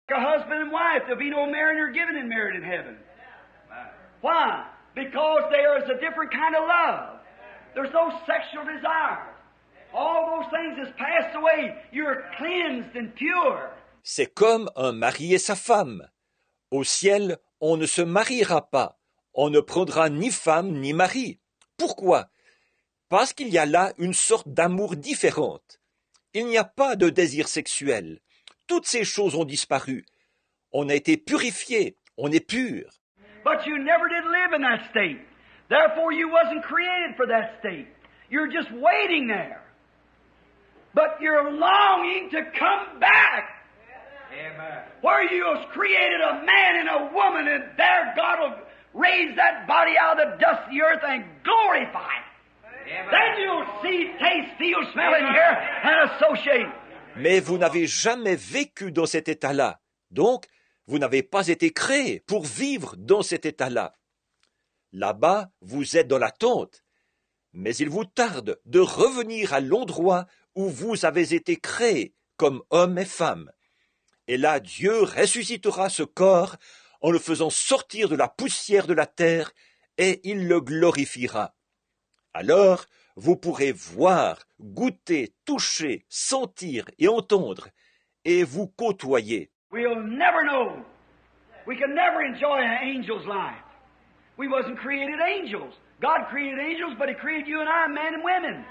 A husband and wife, there'll be no marrying or giving in married in heaven. Why? Because there is a different kind of love. There's no sexual desire. All those things has passed away. You're cleansed and pure. C'est comme un mari et sa femme. Au ciel, on ne se mariera pas. On ne prendra ni femme ni mari. Pourquoi? Parce qu'il y a là une sorte d'amour différente. Il n'y a pas de désir sexuel. Toutes ces choses ont disparu. On a été purifié. On est pur. But you never did live in that state. Therefore, you wasn't created for that state. You're just waiting there. But you're longing to come back. Amen. Where you was created a man and a woman, and there God will raise that body out of the dust of the earth and glorify it. Amen. Then you'll see, taste, feel, smell, and hear, and associate. Mais vous n'avez jamais vécu dans cet état-là. Donc, vous n'avez pas été créé pour vivre dans cet état-là. Là-bas, vous êtes dans l'attente. Mais il vous tarde de revenir à l'endroit où vous avez été créés comme hommes et femmes. Et là, Dieu ressuscitera ce corps en le faisant sortir de la poussière de la terre et il le glorifiera. Alors, vous pourrez voir, goûter, toucher, sentir et entendre, et vous côtoyer. We'll never know. We can never enjoy an angel's life. We wasn't created angels. God created angels, but He created you and I, men and women.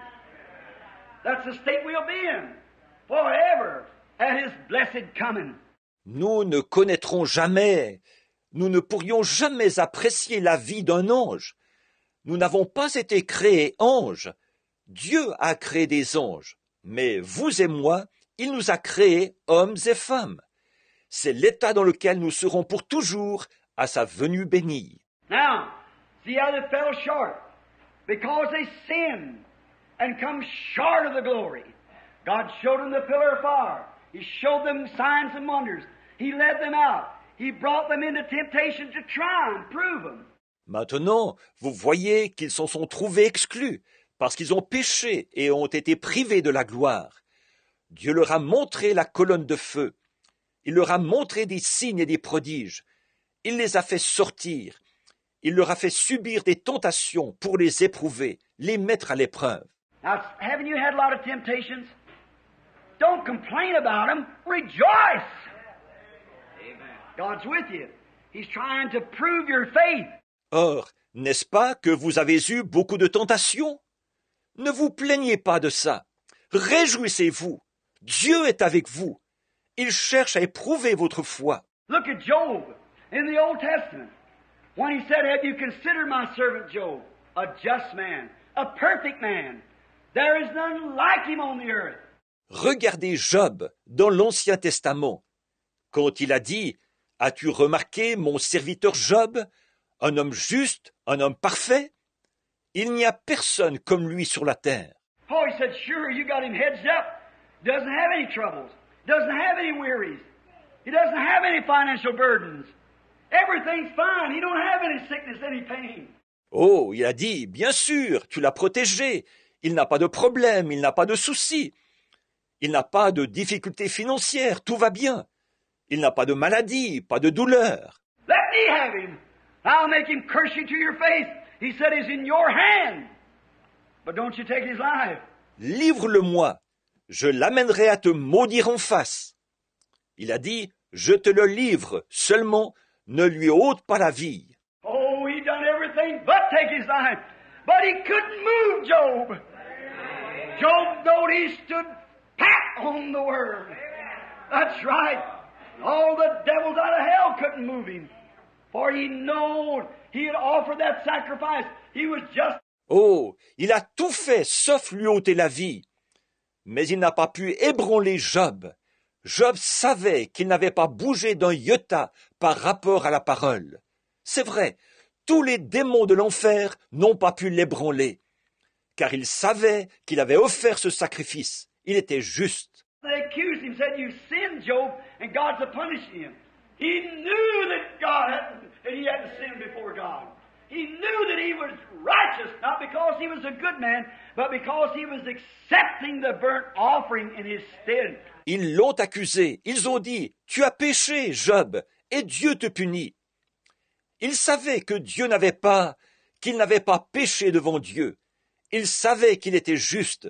That's the state we'll be in forever at His blessed coming. Nous ne connaîtrons jamais, nous ne pourrions jamais apprécier la vie d'un ange. Nous n'avons pas été créés anges. Dieu a créé des anges. Mais vous et moi, il nous a créés hommes et femmes. C'est l'état dans lequel nous serons pour toujours à sa venue bénie. Now, see how they fell short? Because they sinned and come short of the glory. God showed them the pillar of fire. He showed them signs and wonders. He led them out. He brought them into temptation to try and prove them. Maintenant, vous voyez qu'ils s'en sont trouvés exclus, parce qu'ils ont péché et ont été privés de la gloire. Dieu leur a montré la colonne de feu. Il leur a montré des signes et des prodiges. Il les a fait sortir. Il leur a fait subir des tentations pour les éprouver, les mettre à l'épreuve. Now, haven't you had a lot of temptations? Don't complain about them. Rejoice. Amen. God's with you. He's trying to prove your faith. Or, n'est-ce pas que vous avez eu beaucoup de tentations? Ne vous plaignez pas de ça. Réjouissez-vous. Dieu est avec vous. Il cherche à éprouver votre foi. Look at Job in the Old Testament. When he said, "Have you considered my servant Job, a just man, a perfect man? There is none like him on the earth." Regardez Job dans l'Ancien Testament. Quand il a dit, « As-tu remarqué mon serviteur Job, un homme juste, un homme parfait? Il n'y a personne comme lui sur la terre. » Oh, he said, "Sure, you got him hedged up. Doesn't have any troubles. Doesn't have any worries. He doesn't have any financial burdens. Everything's fine. He don't have any sickness, any pain." Oh, il a dit, « Bien sûr, tu l'as protégé. Il n'a pas de problème, il n'a pas de soucis. Il n'a pas de difficultés financières, tout va bien. Il n'a pas de maladie, pas de douleur. » Let me have him. I'll make him curse you to your face. He said he's in your hand. But don't you take his life. Livre-le-moi. Je l'amènerai à te maudire en face. Il a dit, je te le livre, seulement ne lui ôte pas la vie. Oh, he done everything but take his life. But he couldn't move Job. Job, though he stood pat on the word. That's right. All the devils out of hell couldn't move him. For he knowed he had offered that sacrifice. He was just... Oh, il a tout fait sauf lui ôter la vie. Mais il n'a pas pu ébranler Job. Job savait qu'il n'avait pas bougé d'un iota par rapport à la parole. C'est vrai, tous les démons de l'enfer n'ont pas pu l'ébranler, car il savait qu'il avait offert ce sacrifice. Il était juste. They accused him, said, "You sinned, Job, and God's punishing him." He knew that he had to sin before God. He knew that he was righteous, not because he was a good man, but because he was accepting the burnt offering in his stead. Ils l'ont accusé, ils ont dit, tu as péché, Job, et Dieu te punit. Ils savaient que Dieu qu'il n'avait pas péché devant Dieu. Ils savaient qu'il était juste,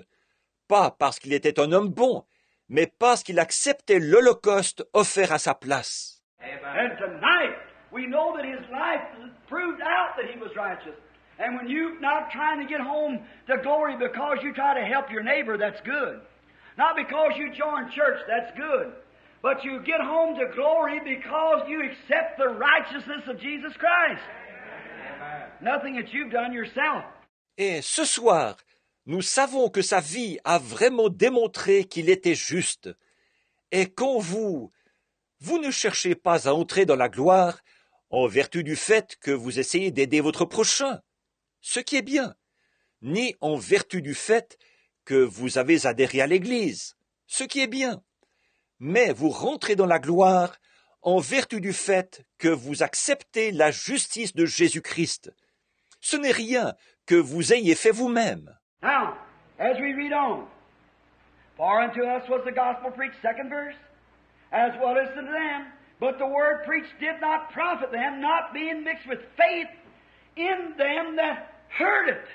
pas parce qu'il était un homme bon, mais parce qu'il acceptait l'Holocauste offert à sa place. And tonight, we know that his life proved out that he was righteous. And when you're not trying to get home to glory because you try to help your neighbor, that's good. Not because you join church, that's good. But you get home to glory because you accept the righteousness of Jesus Christ. Nothing that you've done yourself. Et ce soir, nous savons que sa vie a vraiment démontré qu'il était juste. Et quand vous ne cherchez pas à entrer dans la gloire en vertu du fait que vous essayez d'aider votre prochain, ce qui est bien, ni en vertu du fait que vous avez adhéré à l'Église, ce qui est bien, mais vous rentrez dans la gloire en vertu du fait que vous acceptez la justice de Jésus-Christ. Ce n'est rien que vous ayez fait vous-même. Now, as we read on, for unto us was the gospel preached, second verse, as well as to them, but the word preached did not profit them, not being mixed with faith in them that heard it.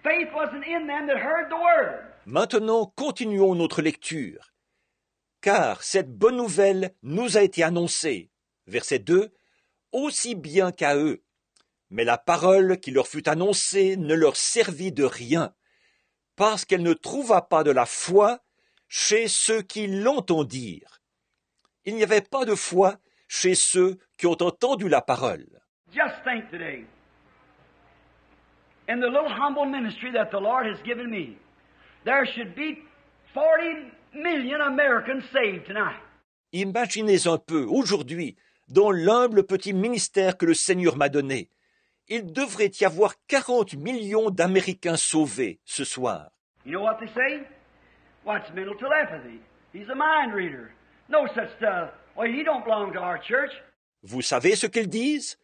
Faith wasn't in them that heard the word. Maintenant, continuons notre lecture. Car cette bonne nouvelle nous a été annoncée, verset 2, aussi bien qu'à eux. Mais la parole qui leur fut annoncée ne leur servit de rien, parce qu'elle ne trouva pas de la foi chez ceux qui l'entendirent. Il n'y avait pas de foi chez ceux qui ont entendu la parole. Just think today, in the little humble ministry that the Lord has given me, there should be 40 million Americans saved tonight. Imaginez un peu, aujourd'hui, dans l'humble petit ministère que le Seigneur m'a donné, il devrait y avoir 40 millions d'Américains sauvés ce soir. You know what they say? What's mental telepathy? He's a mind reader. No such stuff. Well, he don't belong to our church. Vous savez ce qu'ils disent?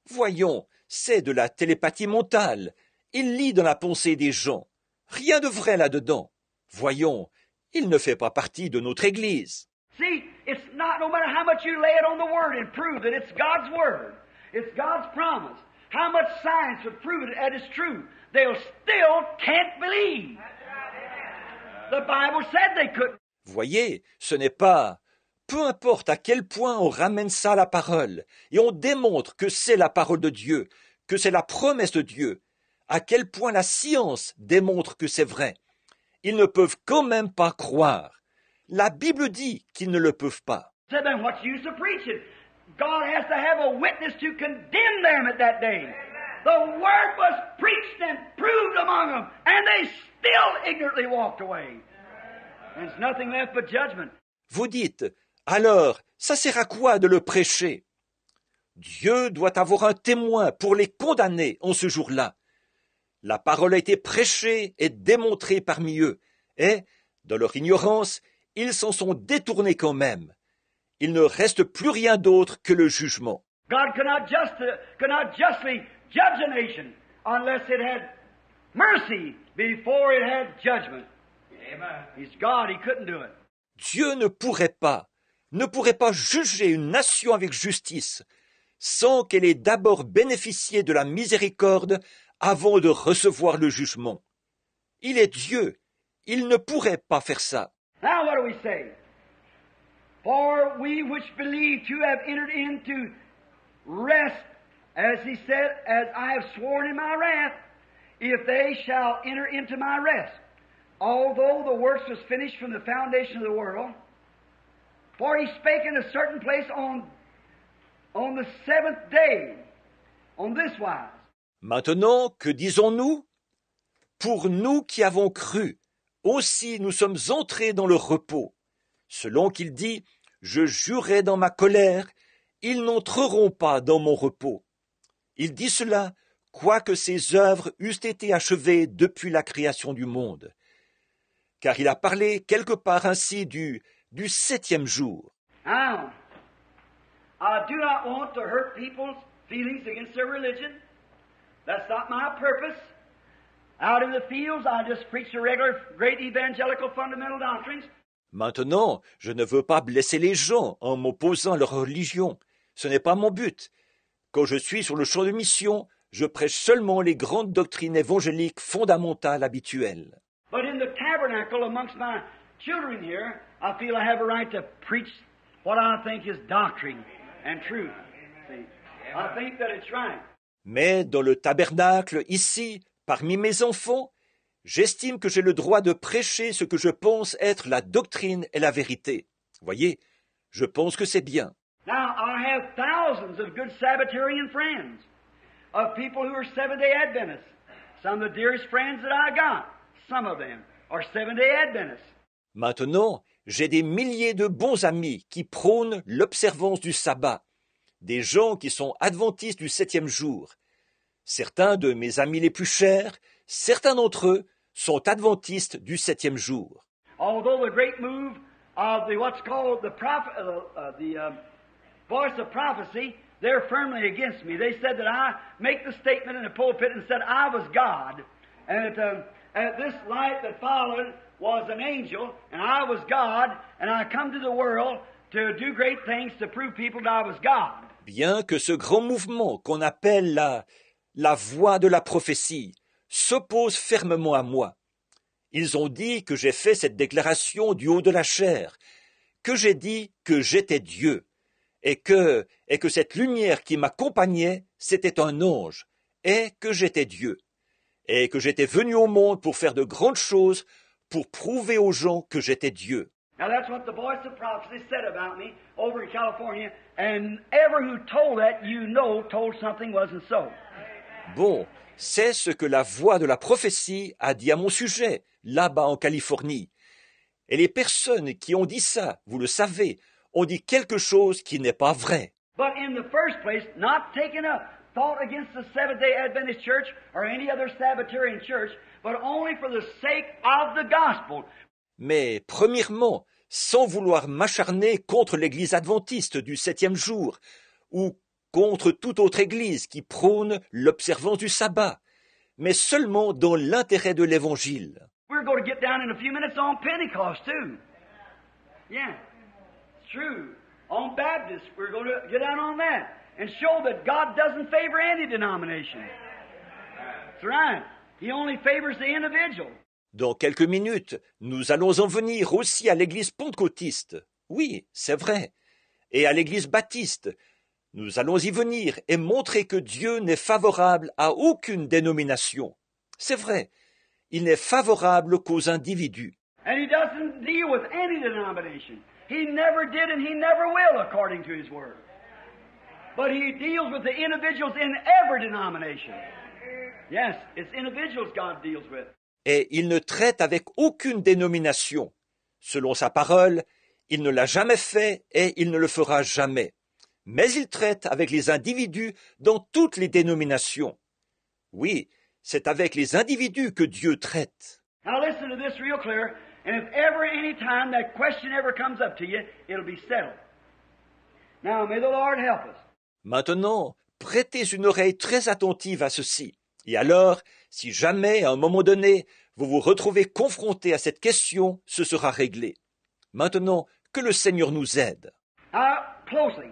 Voyons, c'est de la télépathie mentale. Il lit dans la pensée des gens. Rien de vrai là-dedans. Voyons, il ne fait pas partie de notre Église. See, it's not, no matter how much you lay it on the Word and prove that it's God's Word, it's God's promise, how much science would prove it that it's true, they'll still can't believe. The Bible said they couldn't. Voyez, ce n'est pas... Peu importe à quel point on ramène ça à la parole, et on démontre que c'est la parole de Dieu, que c'est la promesse de Dieu, à quel point la science démontre que c'est vrai. Ils ne peuvent quand même pas croire. La Bible dit qu'ils ne le peuvent pas. So then what's the use of preaching? God has to have a witness to condemn them at that day. The Word was preached and proved among them, and they still ignorantly walked away. There's nothing left but judgment. Vous dites, alors, ça sert à quoi de le prêcher? Dieu doit avoir un témoin pour les condamner en ce jour-là. La parole a été prêchée et démontrée parmi eux, et, dans leur ignorance, ils s'en sont détournés quand même. Il ne reste plus rien d'autre que le jugement. God cannot justly judge a nation unless it had mercy before it had judgment. Amen. He's God, he couldn't do it. Dieu ne pourrait pas juger une nation avec justice sans qu'elle ait d'abord bénéficié de la miséricorde avant de recevoir le jugement. Il est Dieu, il ne pourrait pas faire ça. Now what do we say? For we which believe to have entered into rest, as he said, as I have sworn in my wrath, if they shall enter into my rest. Although the works was finished from the foundation of the world, for he spake in a certain place on the seventh day, on this wise. Maintenant, que disons-nous? Pour nous qui avons cru, aussi nous sommes entrés dans le repos. Selon qu'il dit, je jurai dans ma colère, ils n'entreront pas dans mon repos. Il dit cela, quoique ses œuvres eussent été achevées depuis la création du monde. Car il a parlé quelque part ainsi du septième jour. Now, I do not want to hurt people's feelings against their religion, That's not my purpose. Out in the fields, I just preach the regular, great evangelical fundamental doctrines. Maintenant, je ne veux pas blesser les gens en m'opposant à leur religion. Ce n'est pas mon but. Quand je suis sur le champ de mission, je prêche seulement les grandes doctrines évangéliques fondamentales habituelles. But in the tabernacle amongst my children here, I feel I have a right to preach what I think is doctrine and truth. See? I think that it's right. Mais dans le tabernacle, ici, parmi mes enfants, j'estime que j'ai le droit de prêcher ce que je pense être la doctrine et la vérité. Voyez, je pense que c'est bien. Now, I have thousands of good Sabbatarian friends, of people who are Seventh-day Adventists. Some of the dearest friends that I got, some of them are Seventh-day Adventists. Maintenant, j'ai des milliers de bons amis qui prônent l'observance du sabbat, des gens qui sont adventistes du 7e jour. Certains de mes amis les plus chers, certains d'entre eux sont adventistes du 7e jour. Although the great move of the what's called the voice of prophecy, they're firmly against me. They said that I make the statement in the pulpit and said I was God, and that this light that followed was an angel, and I was God, and I come to the world to do great things to prove people that I was God. Bien que ce grand mouvement qu'on appelle la voix de la prophétie s'oppose fermement à moi. Ils ont dit que j'ai fait cette déclaration du haut de la chair, que j'ai dit que j'étais Dieu, et que cette lumière qui m'accompagnait, c'était un ange, et que j'étais Dieu, et que j'étais venu au monde pour faire de grandes choses, pour prouver aux gens que j'étais Dieu. Now that's what the voice of prophecy said about me over in California, and ever who told that, told something wasn't so. Bon, c'est ce que la voix de la prophétie a dit à mon sujet, là-bas en Californie. Et les personnes qui ont dit ça, vous le savez, ont dit quelque chose qui n'est pas vrai. But in the first place, not taking a thought against the Seventh-day Adventist Church or any other Sabbatarian church, but only for the sake of the gospel. Mais premièrement, sans vouloir m'acharner contre l'Église adventiste du 7e jour, ou contre toute autre Église qui prône l'observance du sabbat, mais seulement dans l'intérêt de l'Évangile. We're going to get down in a few minutes on Pentecost too. Yeah, it's true. On Baptist, we're going to get down on that and show that God doesn't favor any denomination. That's right. He only favors the individual. Dans quelques minutes, nous allons en venir aussi à l'Église pentecôtiste. Oui, c'est vrai. Et à l'Église baptiste. Nous allons y venir et montrer que Dieu n'est favorable à aucune dénomination. C'est vrai. Il n'est favorable qu'aux individus. And he doesn't deal with any denomination. He never did and he never will according to his word. But he deals with the individuals in every denomination. Yes, it's individuals God deals with. Et il ne traite avec aucune dénomination. Selon sa parole, il ne l'a jamais fait et il ne le fera jamais. Mais il traite avec les individus dans toutes les dénominations. Oui, c'est avec les individus que Dieu traite. Now listen to this real clear, and if ever any time that question ever comes up to you, it'll be settled. Now may the Lord help us. Maintenant, prêtez une oreille très attentive à ceci. Et alors, si jamais, à un moment donné, vous vous retrouvez confronté à cette question, ce sera réglé. Maintenant, que le Seigneur nous aide. Now, closely.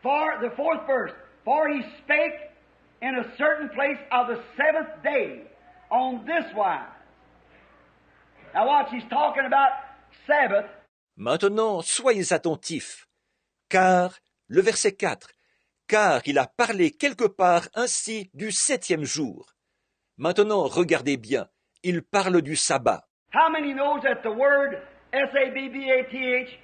For the fourth verse, for he spake in a certain place of the seventh day on this wise. Now watch, he's talking about Sabbath. Maintenant, soyez attentifs, car, le verset 4, car il a parlé quelque part ainsi du 7e jour. Maintenant, regardez bien, il parle du sabbat. How many knows that the word S-A-B-B-A-T-H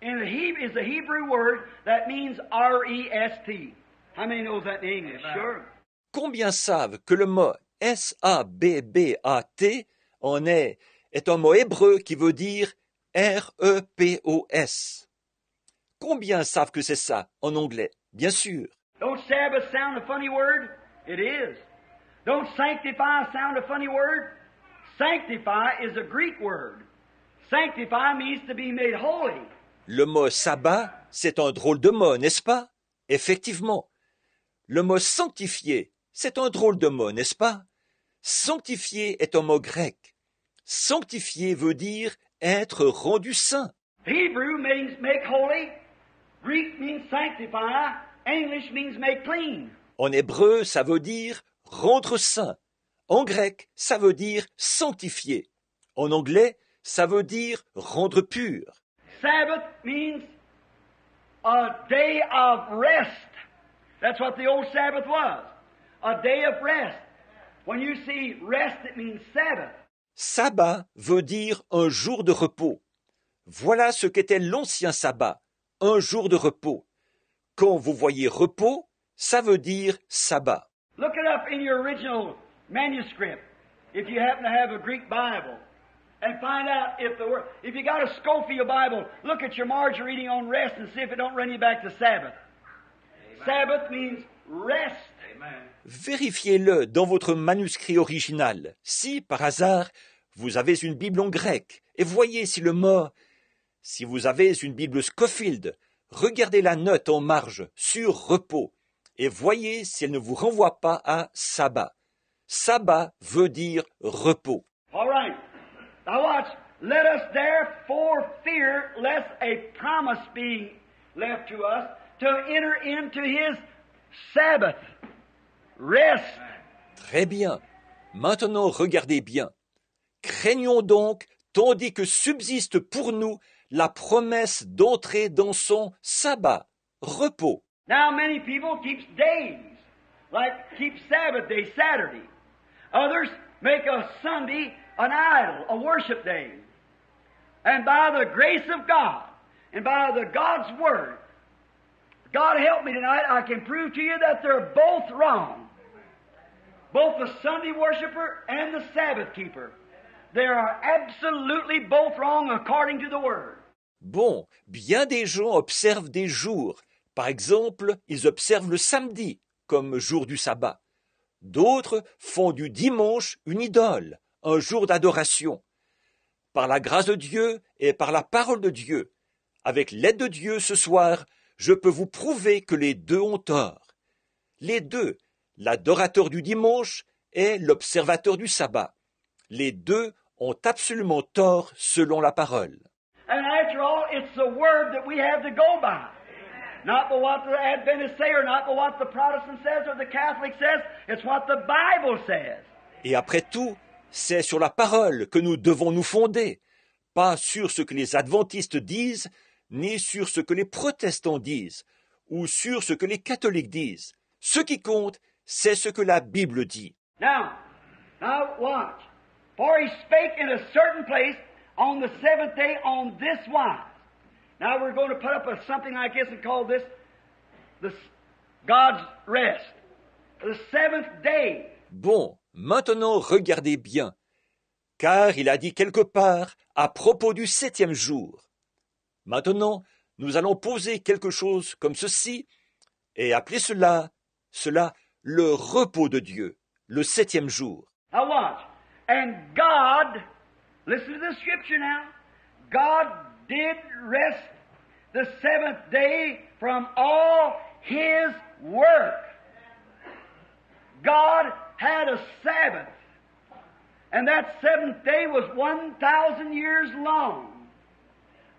is a Hebrew word that means R-E-S-T? How many knows that in English? Sure. Combien savent que le mot S-A-B-B-A-T est un mot hébreu qui veut dire R-E-P-O-S? Combien savent que c'est ça en anglais? Bien sûr. Don't Sabbath sound a funny word? It is. Don't sanctify sound a funny word? Sanctify is a Greek word. Sanctify means to be made holy. Le mot sabbat, c'est un drôle de mot, n'est-ce pas? Effectivement. Le mot sanctifier, C'est un drôle de mot, n'est-ce pas? Sanctifier est un mot grec. Sanctifier veut dire être rendu saint. Hebrew means make holy. Greek means sanctify. English means make clean. En hébreu, ça veut dire rendre saint. En grec, ça veut dire sanctifier. En anglais, ça veut dire rendre pur. Sabbath means a day of rest. That's what the old Sabbath was. A day of rest. When you see rest, it means Sabbath. Sabbat veut dire un jour de repos. Voilà ce qu'était l'ancien sabbat, un jour de repos. Quand vous voyez repos, ça veut dire sabbat. Look it up in your original manuscript, if you happen to have a Greek Bible, and find out if you got a Scofield Bible, look at your margin reading on rest and see if it don't run you back to Sabbath. Amen. Sabbath means rest. Amen. Vérifiez-le dans votre manuscrit original. Si, par hasard, vous avez une Bible en grec, et voyez si le mot... Si vous avez une Bible Scofield, regardez la note en marge sur repos, et voyez si elle ne vous renvoie pas à sabbat. Sabbat veut dire repos. All right. Now watch. Let us therefore fear lest a promise be left to us to enter into his Sabbath. Rest. Très bien. Maintenant, regardez bien. Craignons donc, tandis que subsiste pour nous la promesse d'entrer dans son sabbat, repos. Now many people keep days, like keep Sabbath day, Saturday. Others make a Sunday an idol, a worship day. And by the grace of God, and by the God's Word, God help me tonight, I can prove to you that they're both wrong. Both the Sunday worshiper and the Sabbath keeper. They are absolutely both wrong according to the Word. Bon, bien des gens observent des jours. Par exemple, ils observent le samedi comme jour du sabbat. D'autres font du dimanche une idole, un jour d'adoration. Par la grâce de Dieu et par la parole de Dieu, avec l'aide de Dieu ce soir, je peux vous prouver que les deux ont tort. Les deux, l'adorateur du dimanche et l'observateur du sabbat. Les deux ont absolument tort selon la parole. And after all, it's the Word that we have to go by. Not by what the Adventists say, or not by what the Protestant says, or the Catholic says. It's what the Bible says. Et après tout, c'est sur la parole que nous devons nous fonder, pas sur ce que les adventistes disent, ni sur ce que les protestants disent, ou sur ce que les catholiques disent. Ce qui compte, c'est ce que la Bible dit. Now watch. For he spake in a certain place on the seventh day on this wise. Now we're going to put up something like this and call this God's rest. The seventh day. Bon, maintenant regardez bien, car il a dit quelque part à propos du septième jour. Maintenant, nous allons poser quelque chose comme ceci et appeler cela le repos de Dieu, le septième jour. Now watch. And God, listen to the scripture now. God did rest the seventh day from all His work. God had a Sabbath. And that seventh day was 1,000 years long.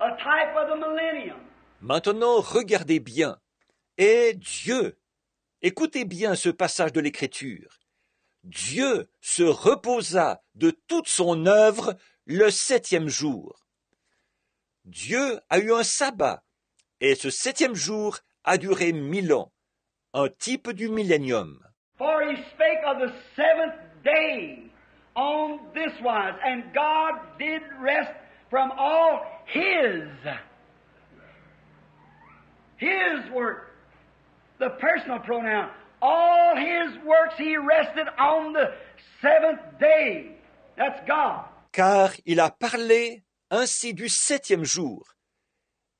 A type of the millennium. Maintenant, regardez bien. Et Dieu, écoutez bien ce passage de l'Écriture. Dieu se reposa de toute son œuvre le septième jour. Dieu a eu un sabbat, et ce septième jour a duré 1000 ans, un type du millénium. For he spake of the seventh day on this wise, and God did rest from all His work, the personal pronoun. All His works He rested on the seventh day. That's God. Car il a parlé ainsi du septième jour,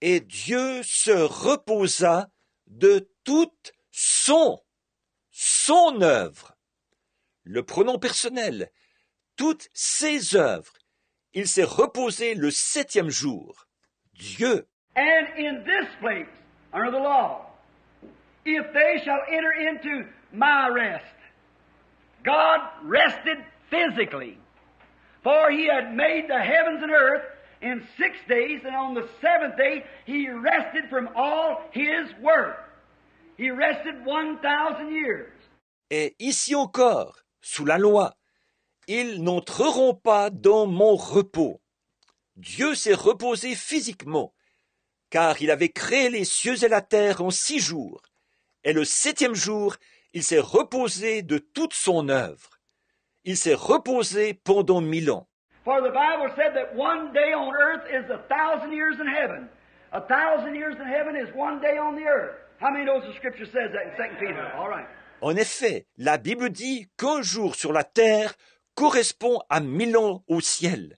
et Dieu se reposa de toute son œuvre. Le pronom personnel, toutes ses œuvres. Il s'est reposé le septième jour. Dieu. And in this place, under the law, if they shall enter into my rest, God rested physically, for He had made the heavens and earth in 6 days, and on the seventh day He rested from all His work. He rested 1,000 years. Et ici encore, sous la loi, ils n'entreront pas dans mon repos. Dieu s'est reposé physiquement, car il avait créé les cieux et la terre en 6 jours, et le 7e jour, il s'est reposé de toute son œuvre. Il s'est reposé pendant 1000 ans. For the Bible said that 1 day on earth is 1,000 years in heaven. 1,000 years in heaven is 1 day on the earth. How many knows the Scripture says that in 2 Peter? All right. En effet, la Bible dit qu'un jour sur la terre correspond à 1000 ans au ciel,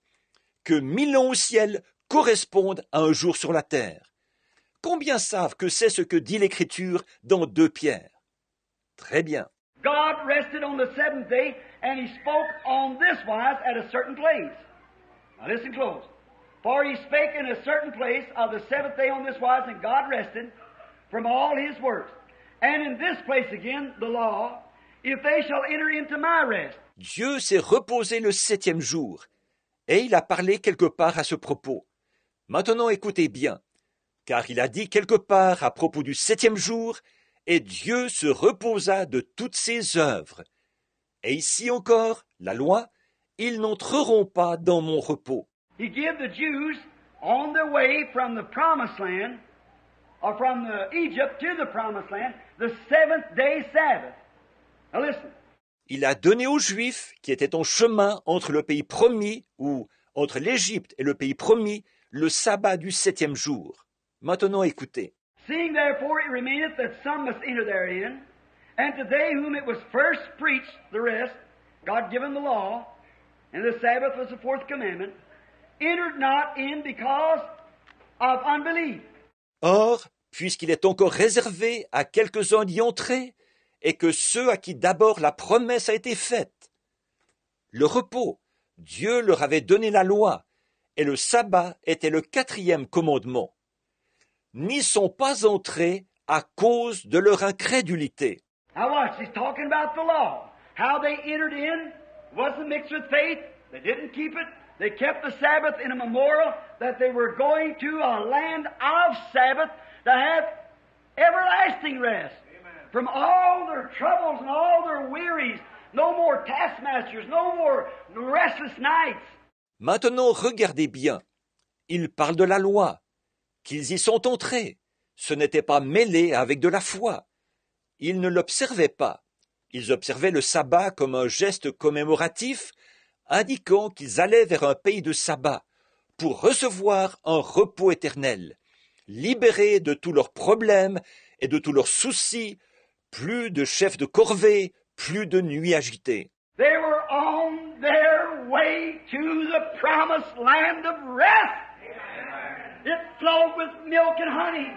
que 1000 ans au ciel correspondent à un jour sur la terre. Combien savent que c'est ce que dit l'Écriture dans 2 Pierre? Très bien. God rested on the seventh day, and He spoke on this wise at a certain place. Now listen close. For He spake in a certain place of the seventh day on this wise, and God rested from all His works. And in this place again, the law, if they shall enter into my rest. Dieu s'est reposé le 7e jour, et il a parlé quelque part à ce propos. Maintenant écoutez bien, car il a dit quelque part à propos du 7e jour, et Dieu se reposa de toutes ses œuvres. Et ici encore, la loi, ils n'entreront pas dans mon repos. He gave the Jews on their way from the promised land, or from Egypt to the promised land, the seventh day Sabbath. Now listen. Il a donné aux Juifs, qui étaient en chemin entre le pays promis, ou entre l'Égypte et le pays promis, le sabbat du 7e jour. Maintenant écoutez. Seeing therefore it remaineth that some must enter therein, and to they whom it was first preached, the rest, God given the law, and the Sabbath was the fourth commandment, entered not in because of unbelief. Or, puisqu'il est encore réservé à quelques-uns d'y entrer, et que ceux à qui d'abord la promesse a été faite, le repos, Dieu leur avait donné la loi, et le sabbat était le 4e commandement, n'y sont pas entrés à cause de leur incrédulité. Now watch, he's talking about the law. How they entered in wasn't mixed with faith. They didn't keep it. They kept the Sabbath in a memorial that they were going to a land of Sabbath to have everlasting rest. Amen. From all their troubles and all their wearies. No more taskmasters, no more restless nights. Maintenant, regardez bien. Il parle de la loi, qu'ils y sont entrés. Ce n'était pas mêlé avec de la foi. Ils ne l'observaient pas. Ils observaient le sabbat comme un geste commémoratif, indiquant qu'ils allaient vers un pays de sabbat, pour recevoir un repos éternel, libérés de tous leurs problèmes et de tous leurs soucis, plus de chefs de corvée, plus de nuits agitées. They were on their way to the promised land of rest. It flowed with milk and honey.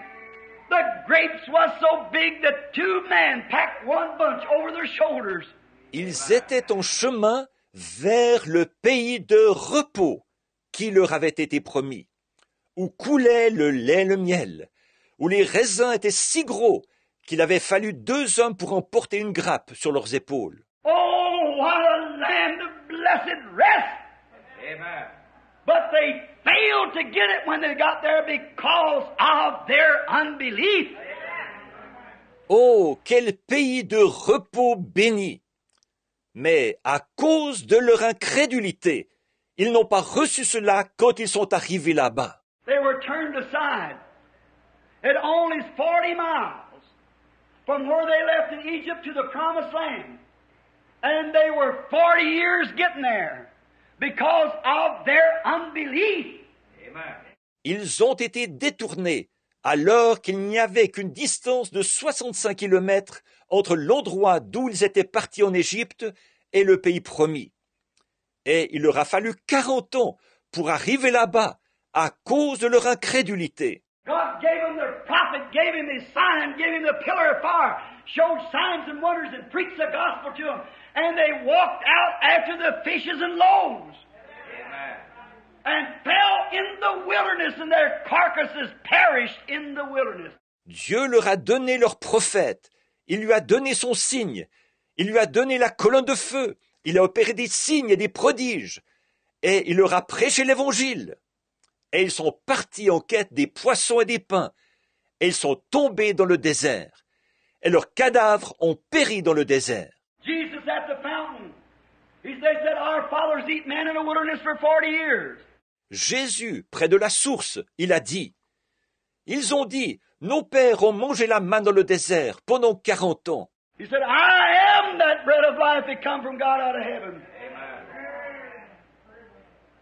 The grapes was so big that 2 men packed one bunch over their shoulders. Ils étaient en chemin vers le pays de repos qui leur avait été promis, où coulait le lait et le miel, où les raisins étaient si gros qu'il avait fallu 2 hommes pour en porter une grappe sur leurs épaules. Oh, what a land of blessed rest! Amen. But they failed to get it when they got there because of their unbelief. Oh, quel pays de repos béni! Mais à cause de leur incrédulité, ils n'ont pas reçu cela quand ils sont arrivés là-bas. They were turned aside. It only is 40 miles from where they left in Egypt to the promised land. And they were 40 years getting there because of their unbelief. Amen. Ils ont été détournés alors qu'il n'y avait qu'une distance de 65 kilomètres entre l'endroit d'où ils étaient partis en Égypte et le pays promis. Et il leur a fallu 40 ans pour arriver là-bas à cause de leur incrédulité. God gave him their prophet, gave him his sign, gave him the pillar of fire, showed signs and wonders and preached the gospel to them. And they walked out after the fishes and loaves. Amen. And fell in the wilderness, and their carcasses perished in the wilderness. Dieu leur a donné leur prophète, il lui a donné son signe, Il lui a donné la colonne de feu. Il a opéré des signes et des prodiges. Et il leur a prêché l'évangile. Et ils sont partis en quête des poissons et des pains. Et ils sont tombés dans le désert. Et leurs cadavres ont péri dans le désert. Jesus at the fountain. They said, our fathers eat manna in the wilderness for 40 years. Jésus, près de la source, il a dit, ils ont dit, nos pères ont mangé la manne dans le désert pendant 40 ans. He said, I am that bread of life that come from God out of heaven.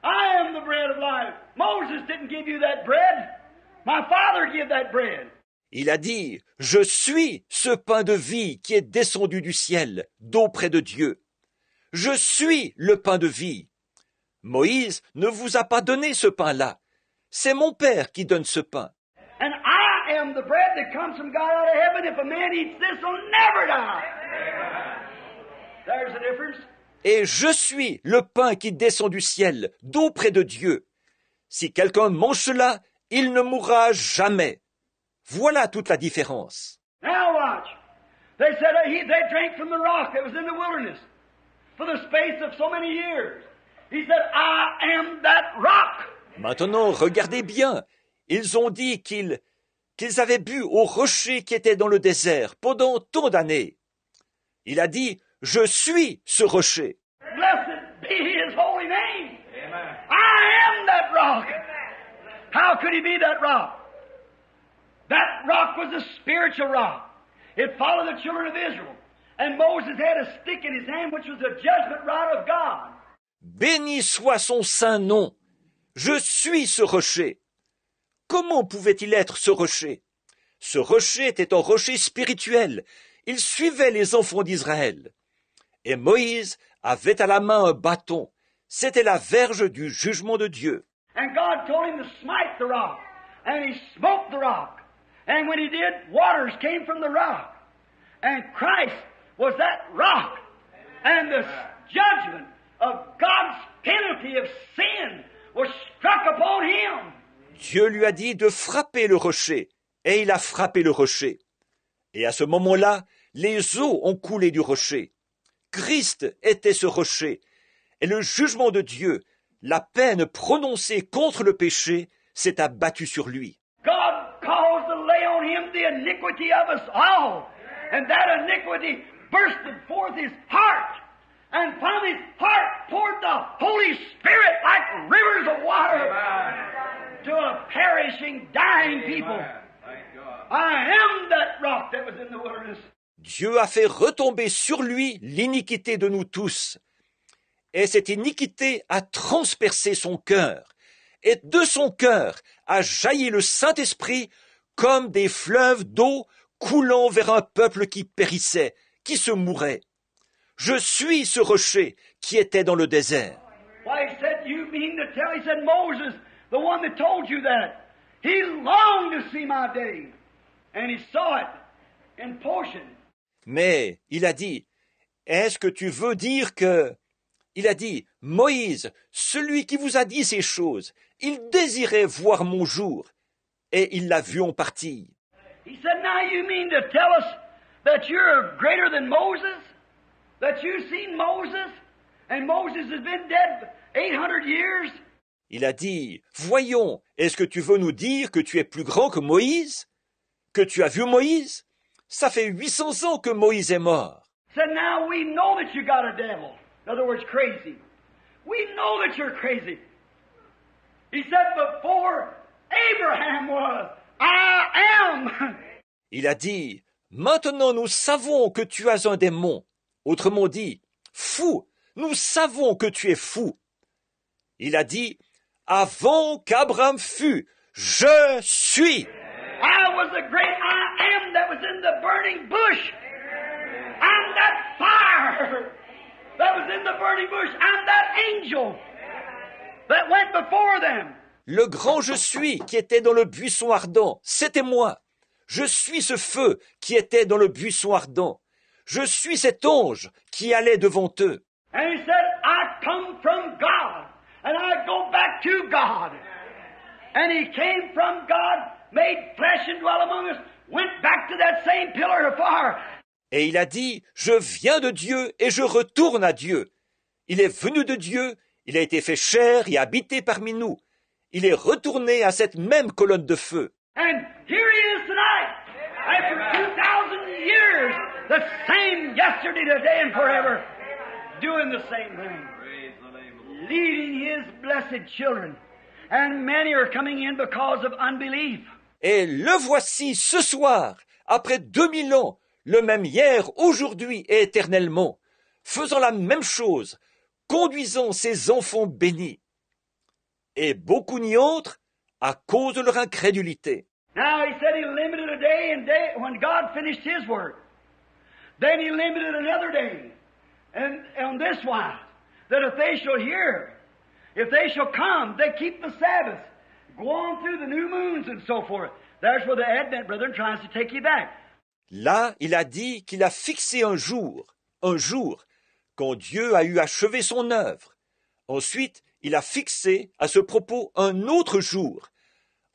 I am the bread of life. Moses didn't give you that bread. My Father gave that bread. Il a dit, je suis ce pain de vie qui est descendu du ciel, d'auprès de Dieu. Je suis le pain de vie. Moïse ne vous a pas donné ce pain-là. C'est mon Père qui donne ce pain. And I am the bread that comes from God out of heaven. If a man eats this, he'll never die. There's the difference. Et je suis le pain qui descend du ciel, d'auprès de Dieu. Si quelqu'un mange cela, il ne mourra jamais. Voilà toute la différence. Now watch. They said they drank from the rock that was in the wilderness for the space of so many years. He said, I am that rock. Maintenant, regardez bien. Ils ont dit qu'ils avaient bu au rocher qui était dans le désert pendant tant d'années. Il a dit, je suis ce rocher. Blessed be his holy name. Amen. I am that rock. How could he be that rock? That rock was a spiritual rock. It followed the children of Israel. And Moses had a stick in his hand, which was the judgment rod of God. Béni soit son saint nom. Je suis ce rocher. Comment pouvait-il être ce rocher? Ce rocher était un rocher spirituel. Il suivait les enfants d'Israël. Et Moïse avait à la main un bâton. C'était la verge du jugement de Dieu. And God told him to smite the rock. And he smote the rock. And when he did, waters came from the rock. And Christ was that rock. And the judgment of God's penalty of sin was struck upon him. Dieu lui a dit de frapper le rocher. Et il a frappé le rocher. Et à ce moment-là, les eaux ont coulé du rocher. Christ était ce rocher. Et le jugement de Dieu, la peine prononcée contre le péché, s'est abattu sur lui. God caused to lay on him the iniquity of us all. And that iniquity bursted forth his heart. And from his heart poured the Holy Spirit like rivers of water to a perishing, dying people. I am that rock that was in the wilderness. Dieu a fait retomber sur lui l'iniquité de nous tous. Et cette iniquité a transpercé son cœur. Et de son cœur a jailli le Saint-Esprit comme des fleuves d'eau coulant vers un peuple qui périssait, qui se mourait. Je suis ce rocher qui était dans le désert. Why, he said, you mean to tell, he said, Moses, the one that told you that, he longed to see my day. And he saw it in portion. Mais il a dit, est-ce que tu veux dire que... Il a dit, Moïse, celui qui vous a dit ces choses, il désirait voir mon jour, et il l'a vu en partie. He said, now you mean to tell us that you're greater than Moses? That you've seen Moses? And Moses has been dead 800 years? Il a dit, voyons, est-ce que tu veux nous dire que tu es plus grand que Moïse? Que tu as vu Moïse? Ça fait 800 ans que Moïse est mort. He said, now we know that you got a devil. In other words, crazy. We know that you're crazy. He said, before Abraham was, I am. Il a dit, maintenant nous savons que tu as un démon. Autrement dit, fou, nous savons que tu es fou. Il a dit, avant qu'Abraham fût, je suis. I was the great I am that was in the burning bush. I'm that fire that was in the burning bush. I'm that angel that went before them. Le grand je suis qui était dans le buisson ardent, c'était moi. Je suis ce feu qui était dans le buisson ardent. Je suis cet ange qui allait devant eux. And he said, I come from God, and I go back to God. And he came from God, made flesh and dwelt among us, went back to that same pillar of fire. Et il a dit, je viens de Dieu et je retourne à Dieu. Il est venu de Dieu, il a été fait chair et habité parmi nous. Il est retourné à cette même colonne de feu. And here he is tonight, after 2,000 years, the same yesterday, today, and forever, doing the same thing, leading his blessed children. And many are coming in because of unbelief. Et le voici ce soir, après 2000 ans, le même hier, aujourd'hui et éternellement, faisant la même chose, conduisant ses enfants bénis. Et beaucoup n'y entrent à cause de leur incrédulité. Now he said he limited a day and day when God finished his work. Then he limited another day. And on this wise, that if they shall hear, if they shall come, they keep the Sabbath, go on through the new moons and so forth. There's where the Advent brethren tries to take you back. Là, il a dit qu'il a fixé un jour, quand Dieu a eu achevé son œuvre. Ensuite, il a fixé à ce propos un autre jour,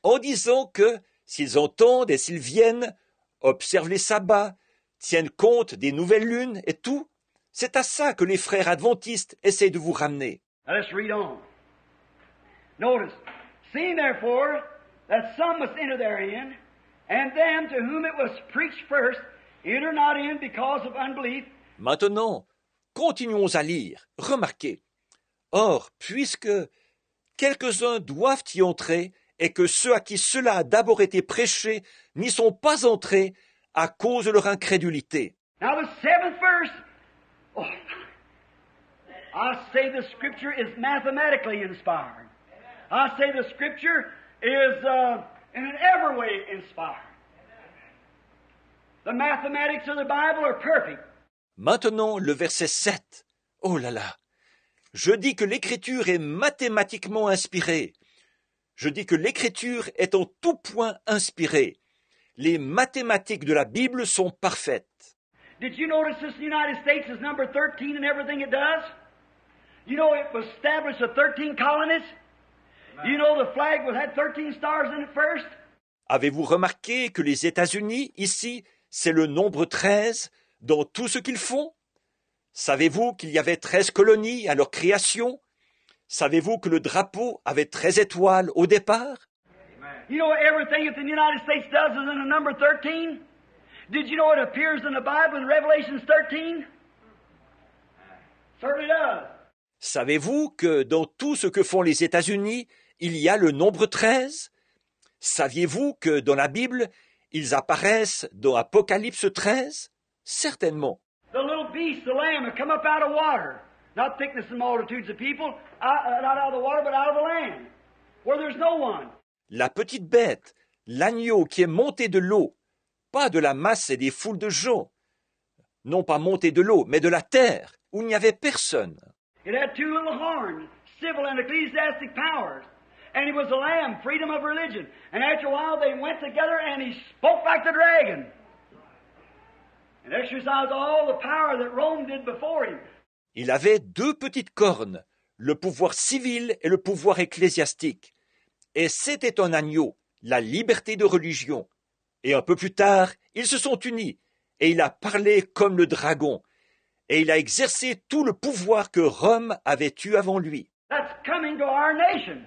en disant que s'ils entendent et s'ils viennent, observent les sabbats, tiennent compte des nouvelles lunes et tout, c'est à ça que les frères adventistes essaient de vous ramener. Now let's read on. Notice, seeing therefore that some must enter therein, and them to whom it was preached first, enter not in because of unbelief. Maintenant, continuons à lire. Remarquez. Or, puisque quelques-uns doivent y entrer, et que ceux à qui cela a d'abord été prêché n'y sont pas entrés à cause de leur incrédulité. Now the seventh verse, oh, I say the Scripture is mathematically inspired. I say the Scripture is in every way inspired. The mathematics of the Bible are perfect. Maintenant, le verset 7. Oh là là! Je dis que l'Écriture est mathématiquement inspirée. Je dis que l'Écriture est en tout point inspirée. Les mathématiques de la Bible sont parfaites. Did you notice this United States is number 13 in everything it does? You know it was established with 13 colonies? You know the flag had 13 stars in it first? Avez-vous remarqué que les États-Unis, ici, c'est le nombre 13 dans tout ce qu'ils font? Savez-vous qu'il y avait 13 colonies à leur création? Savez-vous que le drapeau avait 13 étoiles au départ? You know everything that the United States does is in the number 13? Did you know it appears in the Bible in Revelation 13? Certainly does. Savez-vous que dans tout ce que font les États-Unis, il y a le nombre 13? Saviez-vous que dans la Bible, ils apparaissent dans Apocalypse 13? Certainement. The little beast, the lamb, had come up out of water. Not thickness and multitudes of people, not out of the water, but out of the land, where there's no one. La petite bête, l'agneau qui est monté de l'eau, pas de la masse et des foules de gens, non pas monté de l'eau, mais de la terre, où il n'y avait personne. It had two little horns, civil and ecclesiastic powers. And he was a lamb, freedom of religion. And after a while they went together and he spoke like the dragon. And exercised all the power that Rome did before him. Il avait deux petites cornes, le pouvoir civil et le pouvoir ecclésiastique. Et c'était un agneau, la liberté de religion. Et un peu plus tard, ils se sont unis, et il a parlé comme le dragon, et il a exercé tout le pouvoir que Rome avait eu avant lui. That's coming to our nation.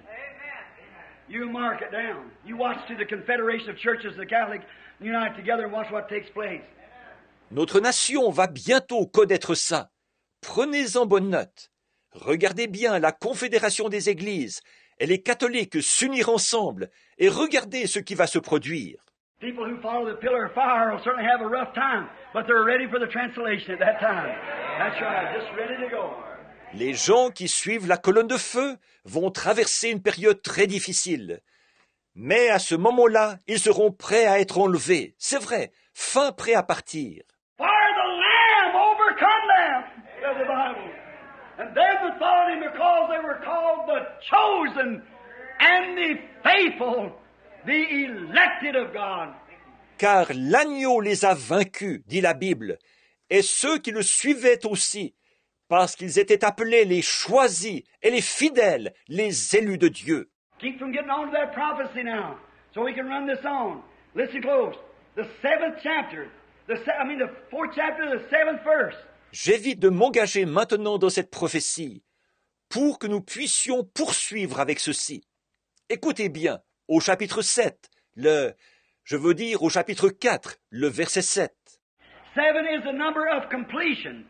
You mark it down. You watch through the Confederation of Churches, the Catholics unite together and watch what takes place. Notre nation va bientôt connaître ça. Prenez-en bonne note. Regardez bien la Confédération des Églises et les catholiques s'unir ensemble et regardez ce qui va se produire. People who follow the pillar of fire will certainly have a rough time, but they're ready for the translation at that time. That's right, just ready to go. Les gens qui suivent la colonne de feu vont traverser une période très difficile. Mais à ce moment-là, ils seront prêts à être enlevés. C'est vrai, fin prêts à partir. For the Lamb overcome them, says the Bible. And them that followed him because they were called the chosen and the faithful, the elected of God. Car l'agneau les a vaincus, dit la Bible, et ceux qui le suivaient aussi, parce qu'ils étaient appelés les choisis et les fidèles, les élus de Dieu. Keep from getting on to that prophecy now, so we can run this on. Listen close. The 7th chapter the 4th chapter, the 7th verse. J'évite de m'engager maintenant dans cette prophétie pour que nous puissions poursuivre avec ceci. Écoutez bien, au chapitre 7, au chapitre 4, le verset 7. 7 is the number of completion.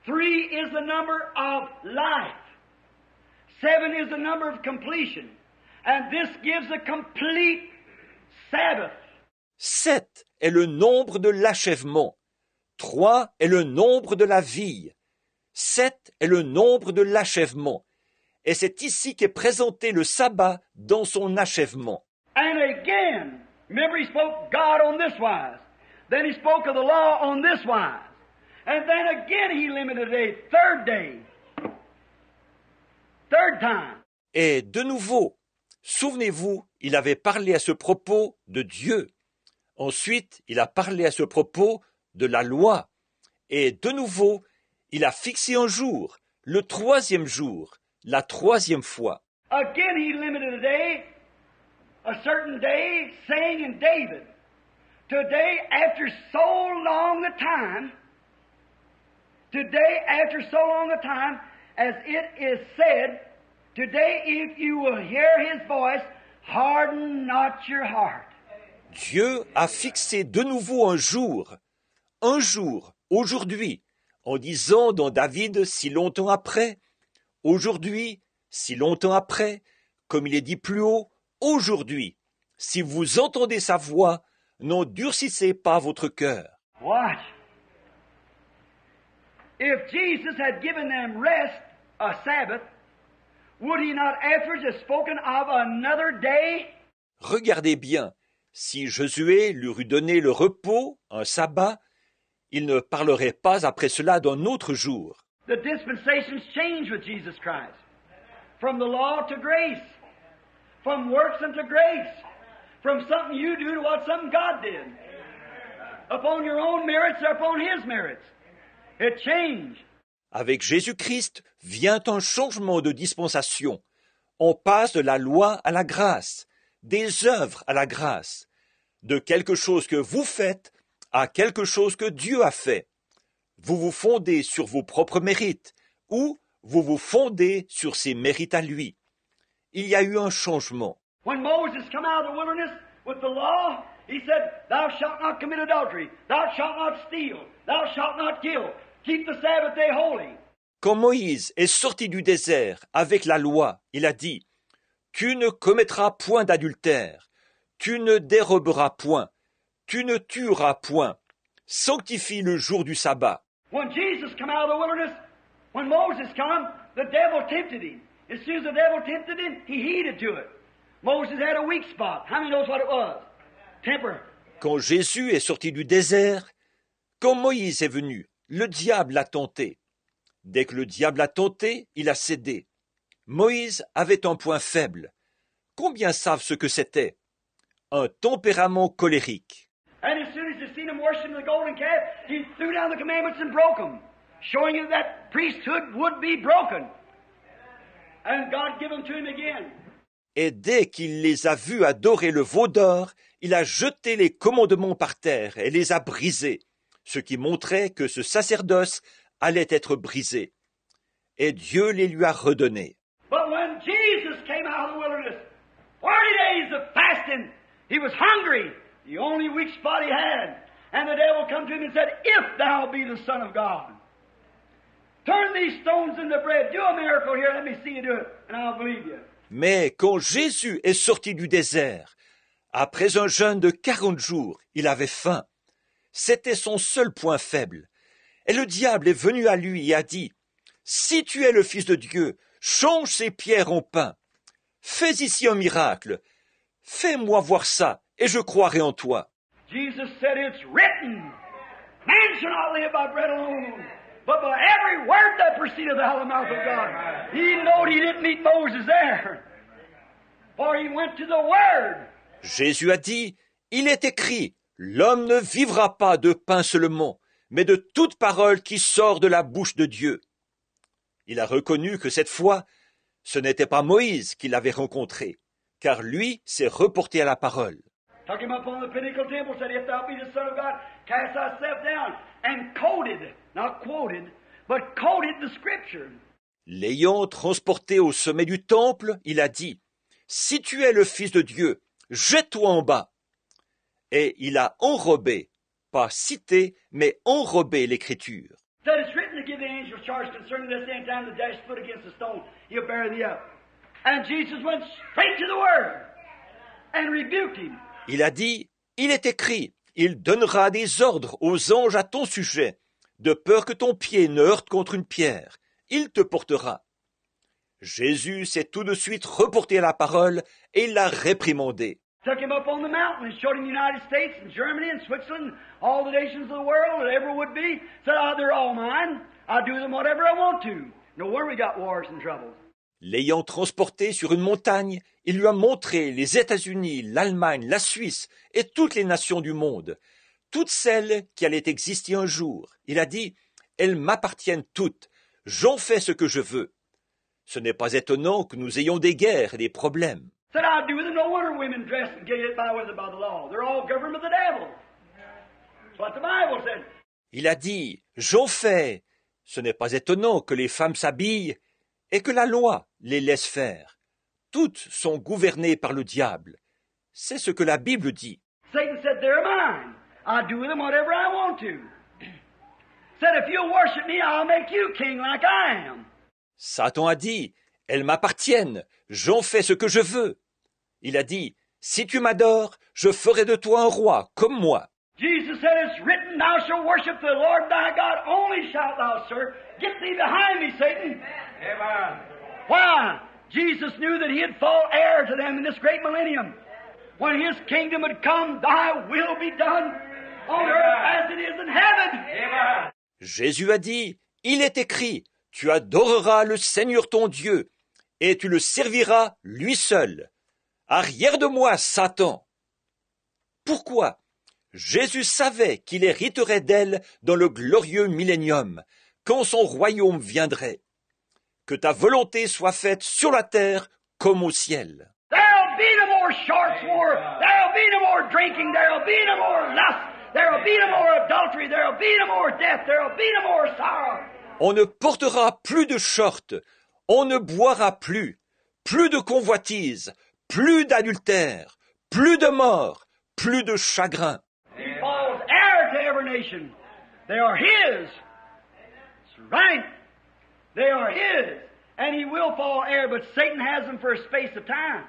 3 is the number of life. 7 is the number of completion. And this gives a complete Sabbath. 7 est le nombre de l'achèvement. 3 est le nombre de la vie. 7 est le nombre de l'achèvement. Et c'est ici qu'est présenté le sabbat dans son achèvement. And again, remember he spoke God on this wise. Then he spoke of the law on this wise. And then again he limited a third day. Third time. Et de nouveau, souvenez-vous, il avait parlé à ce propos de Dieu. Ensuite, il a parlé à ce propos de la loi. Et de nouveau, il a fixé un jour, le 3e jour, la 3e fois. Again he limited a day, a certain day, saying in David, today after so long a time, as it is said, today if you will hear his voice, harden not your heart. Dieu a fixé de nouveau un jour, aujourd'hui, en disant dans David si longtemps après, aujourd'hui, si longtemps après, comme il est dit plus haut, aujourd'hui, si vous entendez sa voix, n'endurcissez pas votre cœur. Watch. If Jesus had given them rest, a Sabbath, would he not afterwards have spoken of another day? Regardez bien, si Josué leur eût donné le repos, un sabbat, il ne parlerait pas après cela d'un autre jour. The dispensations change with Jesus Christ. From the law to grace. From works unto grace. From something you do to what something God did. Upon your own merits or upon His merits. It changed. Avec Jésus-Christ vient un changement de dispensation. On passe de la loi à la grâce, des œuvres à la grâce, de quelque chose que vous faites à quelque chose que Dieu a fait. Vous vous fondez sur vos propres mérites ou vous vous fondez sur ses mérites à lui. Il y a eu un changement. When Moses came out of the wilderness with the law, he said, thou shalt not commit adultery, thou shalt not steal, thou shalt not kill, keep the Sabbath day holy. Quand Moïse est sorti du désert avec la loi, il a dit, tu ne commettras point d'adultère, tu ne déroberas point, tu ne tueras point, sanctifie le jour du sabbat. When Jesus came out of the wilderness, when Moses came, the devil tempted him. As soon as the devil tempted him, he heeded to it. Moses had a weak spot. How many knows what it was? Temper. Quand Jésus est sorti du désert, quand Moïse est venu, le diable l'a tenté. Dès que le diable a tenté, il a cédé. Moïse avait un point faible. Combien savent ce que c'était? Un tempérament colérique. And as soon as he seen him worshiping the golden calf, he threw down the commandments and broke them, showing you that priesthood would be broken. And God gave them to him again. Et dès qu'il les a vus adorer le veau d'or, il a jeté les commandements par terre et les a brisés, ce qui montrait que ce sacerdoce allait être brisé. Et Dieu les lui a redonnés. But when Jesus came out of the wilderness, 40 days of fasting, he was hungry, the only weak spot he had. And the devil come to him and said, if thou be the Son of God, turn these stones into bread. Do a miracle here. Let me see you do it, and I'll believe you. Mais quand Jésus est sorti du désert, après un jeûne de 40 jours, il avait faim. C'était son seul point faible. Et le diable est venu à lui et a dit, « Si tu es le Fils de Dieu, change ces pierres en pain. Fais ici un miracle. Fais-moi voir ça, et je croirai en toi. » Jesus said, it's written, man shall not live by bread alone, but by every word that proceedeth out of the mouth of God. He knowed he didn't meet Moses there, for he went to the Word. Jésus a dit, « Il est écrit, l'homme ne vivra pas de pain seulement, mais de toute parole qui sort de la bouche de Dieu. » Il a reconnu que cette fois, ce n'était pas Moïse qui l'avait rencontré, car lui s'est reporté à la parole. Took him up on the pinnacle temple, said, If thou be the Son of God, cast thyself down. And quoted, not quoted, but quoted the scripture. L'ayant transporté au sommet du temple, il a dit, « Si tu es le Fils de Dieu, jette-toi en bas. » Et il a enrobé, pas cité, mais enrobé l'Écriture. Said it's written to give the angels charge concerning this end time to dash foot against a stone, he'll bear thee up. And Jesus went straight to the word and rebuked him. Il a dit, « Il est écrit, il donnera des ordres aux anges à ton sujet, de peur que ton pied ne heurte contre une pierre. Il te portera. » Jésus s'est tout de suite reporté à la parole et il l'a réprimandé. Took him up on the mountain and showed him the United States and Germany and Switzerland, all the nations of the world that ever would be. Said, they're all mine. I'll do them whatever I want to. No wonder we got wars and troubles. L'ayant transporté sur une montagne, il lui a montré les États-Unis, l'Allemagne, la Suisse et toutes les nations du monde, toutes celles qui allaient exister un jour. Il a dit, « Elles m'appartiennent toutes. J'en fais ce que je veux. » Ce n'est pas étonnant que nous ayons des guerres et des problèmes. Said, I'll do with them. No wonder women dress and get by with it by the law. They're all governed by the devil. That's what the Bible said. Il a dit, « J'en fais. » Ce n'est pas étonnant que les femmes s'habillent et que la loi les laisse faire. Toutes sont gouvernées par le diable. C'est ce que la Bible dit. Satan said, they're mine. I'll do with them whatever I want to. Said, if you'll worship me, I'll make you king like I am. Satan a dit, « Elles m'appartiennent. J'en fais ce que je veux. » Il a dit, « Si tu m'adores, je ferai de toi un roi, comme moi. » Jesus said, it's written, thou shalt worship the Lord thy God, only shalt thou serve. Get thee behind me, Satan. Amen. Why? Jesus knew that he had fall heir to them in this great millennium. When his kingdom had come, thy will be done on earth as it is in heaven. Amen. Jésus a dit, « Il est écrit, tu adoreras le Seigneur ton Dieu, et tu le serviras lui seul. Arrière de moi, Satan. » Pourquoi? Jésus savait qu'il hériterait d'elle dans le glorieux millénium, quand son royaume viendrait. Que ta volonté soit faite sur la terre comme au ciel. There'll be no more short war. There'll be no more drinking. There'll be no more lust. There'll be no more adultery. There'll be no more death. There'll be no more sorrow. On ne portera plus de short. On ne boira plus. Plus de convoitise. Plus d'adultère. Plus de mort. Plus de chagrin. He falls heir to every nation. They are his. That's right. They are his. And he will fall heir, but Satan has them for a space of time.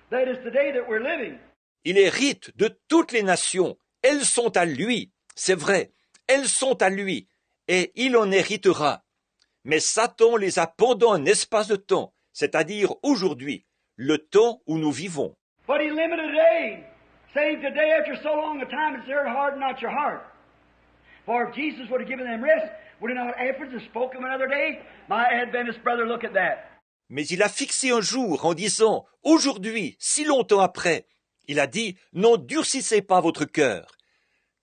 That is the day that we're living. Il hérite de toutes les nations. Elles sont à lui. C'est vrai. Elles sont à lui. Et il en héritera. Mais Satan les a pendant un espace de temps, c'est-à-dire aujourd'hui, le temps où nous vivons. But he limited today, saying today after so long a time it's there to harden not your heart. For if Jesus would have given them rest, would he not afterwards have spoken another day? My Adventist brother, look at that. Mais il a fixé un jour en disant, aujourd'hui, si longtemps après, il a dit, n'endurcissez pas votre cœur.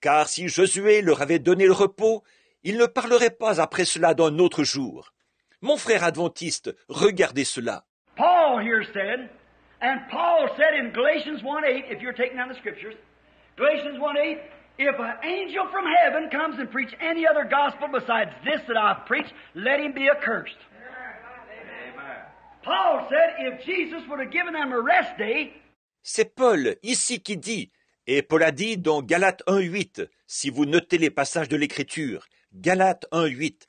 Car si Josué leur avait donné le repos, il ne parlerait pas après cela d'un autre jour. Mon frère adventiste, regardez cela. Paul here said, and Paul said in Galatians 1:8, if you're taking down the scriptures, Galatians 1:8, if an angel from heaven comes and preach any other gospel besides this that I've preached, let him be accursed. Amen. Paul said if Jesus would have given them a rest day, c'est Paul ici qui dit, et Paul a dit dans Galates 1:8, si vous notez les passages de l'Écriture, Galates 1:8,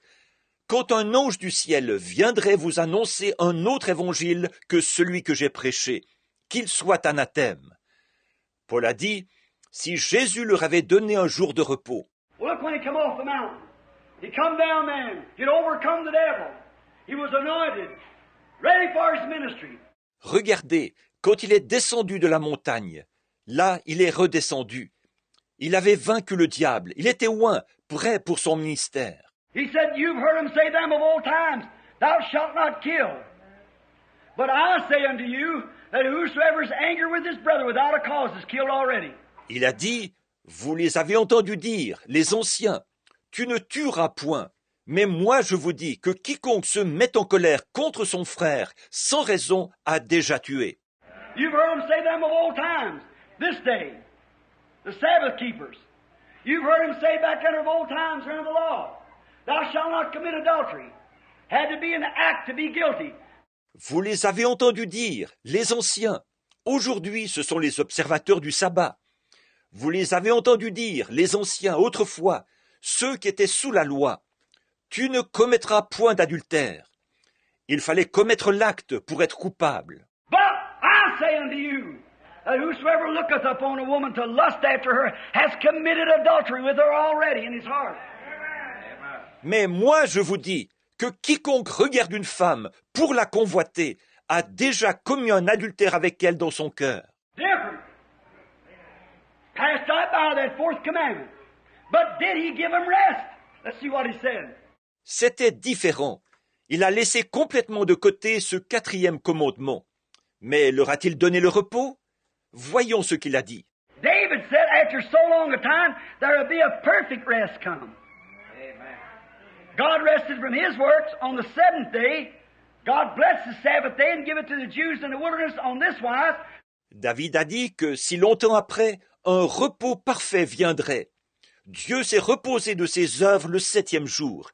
quand un ange du ciel viendrait vous annoncer un autre évangile que celui que j'ai prêché, qu'il soit anathème. Paul a dit, si Jésus leur avait donné un jour de repos. Well, look when he come off the mountain. He come down then. He'd overcome the devil. He was anointed, ready for his ministry. Regardez, quand il est descendu de la montagne, là il est redescendu. Il avait vaincu le diable. Il était oint, prêt pour son ministère. He said, you've heard him say them of old times, thou shalt not kill. But I say unto you, that whosoever is angry with his brother without a cause is killed already. Il a dit, vous les avez entendus dire, les anciens, tu ne tueras point. Mais moi je vous dis que quiconque se met en colère contre son frère, sans raison, a déjà tué. You've heard him say them of old times, this day. the Sabbath keepers. You've heard him say back under old times under the law, thou shalt not commit adultery. Had to be an act to be guilty. Vous les avez entendus dire, les anciens. Aujourd'hui, ce sont les observateurs du sabbat. Vous les avez entendus dire, les anciens, autrefois, ceux qui étaient sous la loi. Tu ne commettras point d'adultère. Il fallait commettre l'acte pour être coupable. But I say unto you, that whosoever looketh upon a woman to lust after her has committed adultery with her already in his heart. Mais moi je vous dis que quiconque regarde une femme pour la convoiter a déjà commis un adultère avec elle dans son cœur. Different. Passed out by that fourth commandment. But did he give him rest? Let's see what he said. C'était différent. Il a laissé complètement de côté ce quatrième commandement. Mais leur a-t-il donné le repos? Voyons ce qu'il a dit. David said, after so long a time, there will be a perfect rest come. Amen. God rested from his works on the seventh day. God blessed the Sabbath day and gave it to the Jews in the wilderness on this wise. David a dit que si longtemps après, un repos parfait viendrait. Dieu s'est reposé de ses œuvres le septième jour.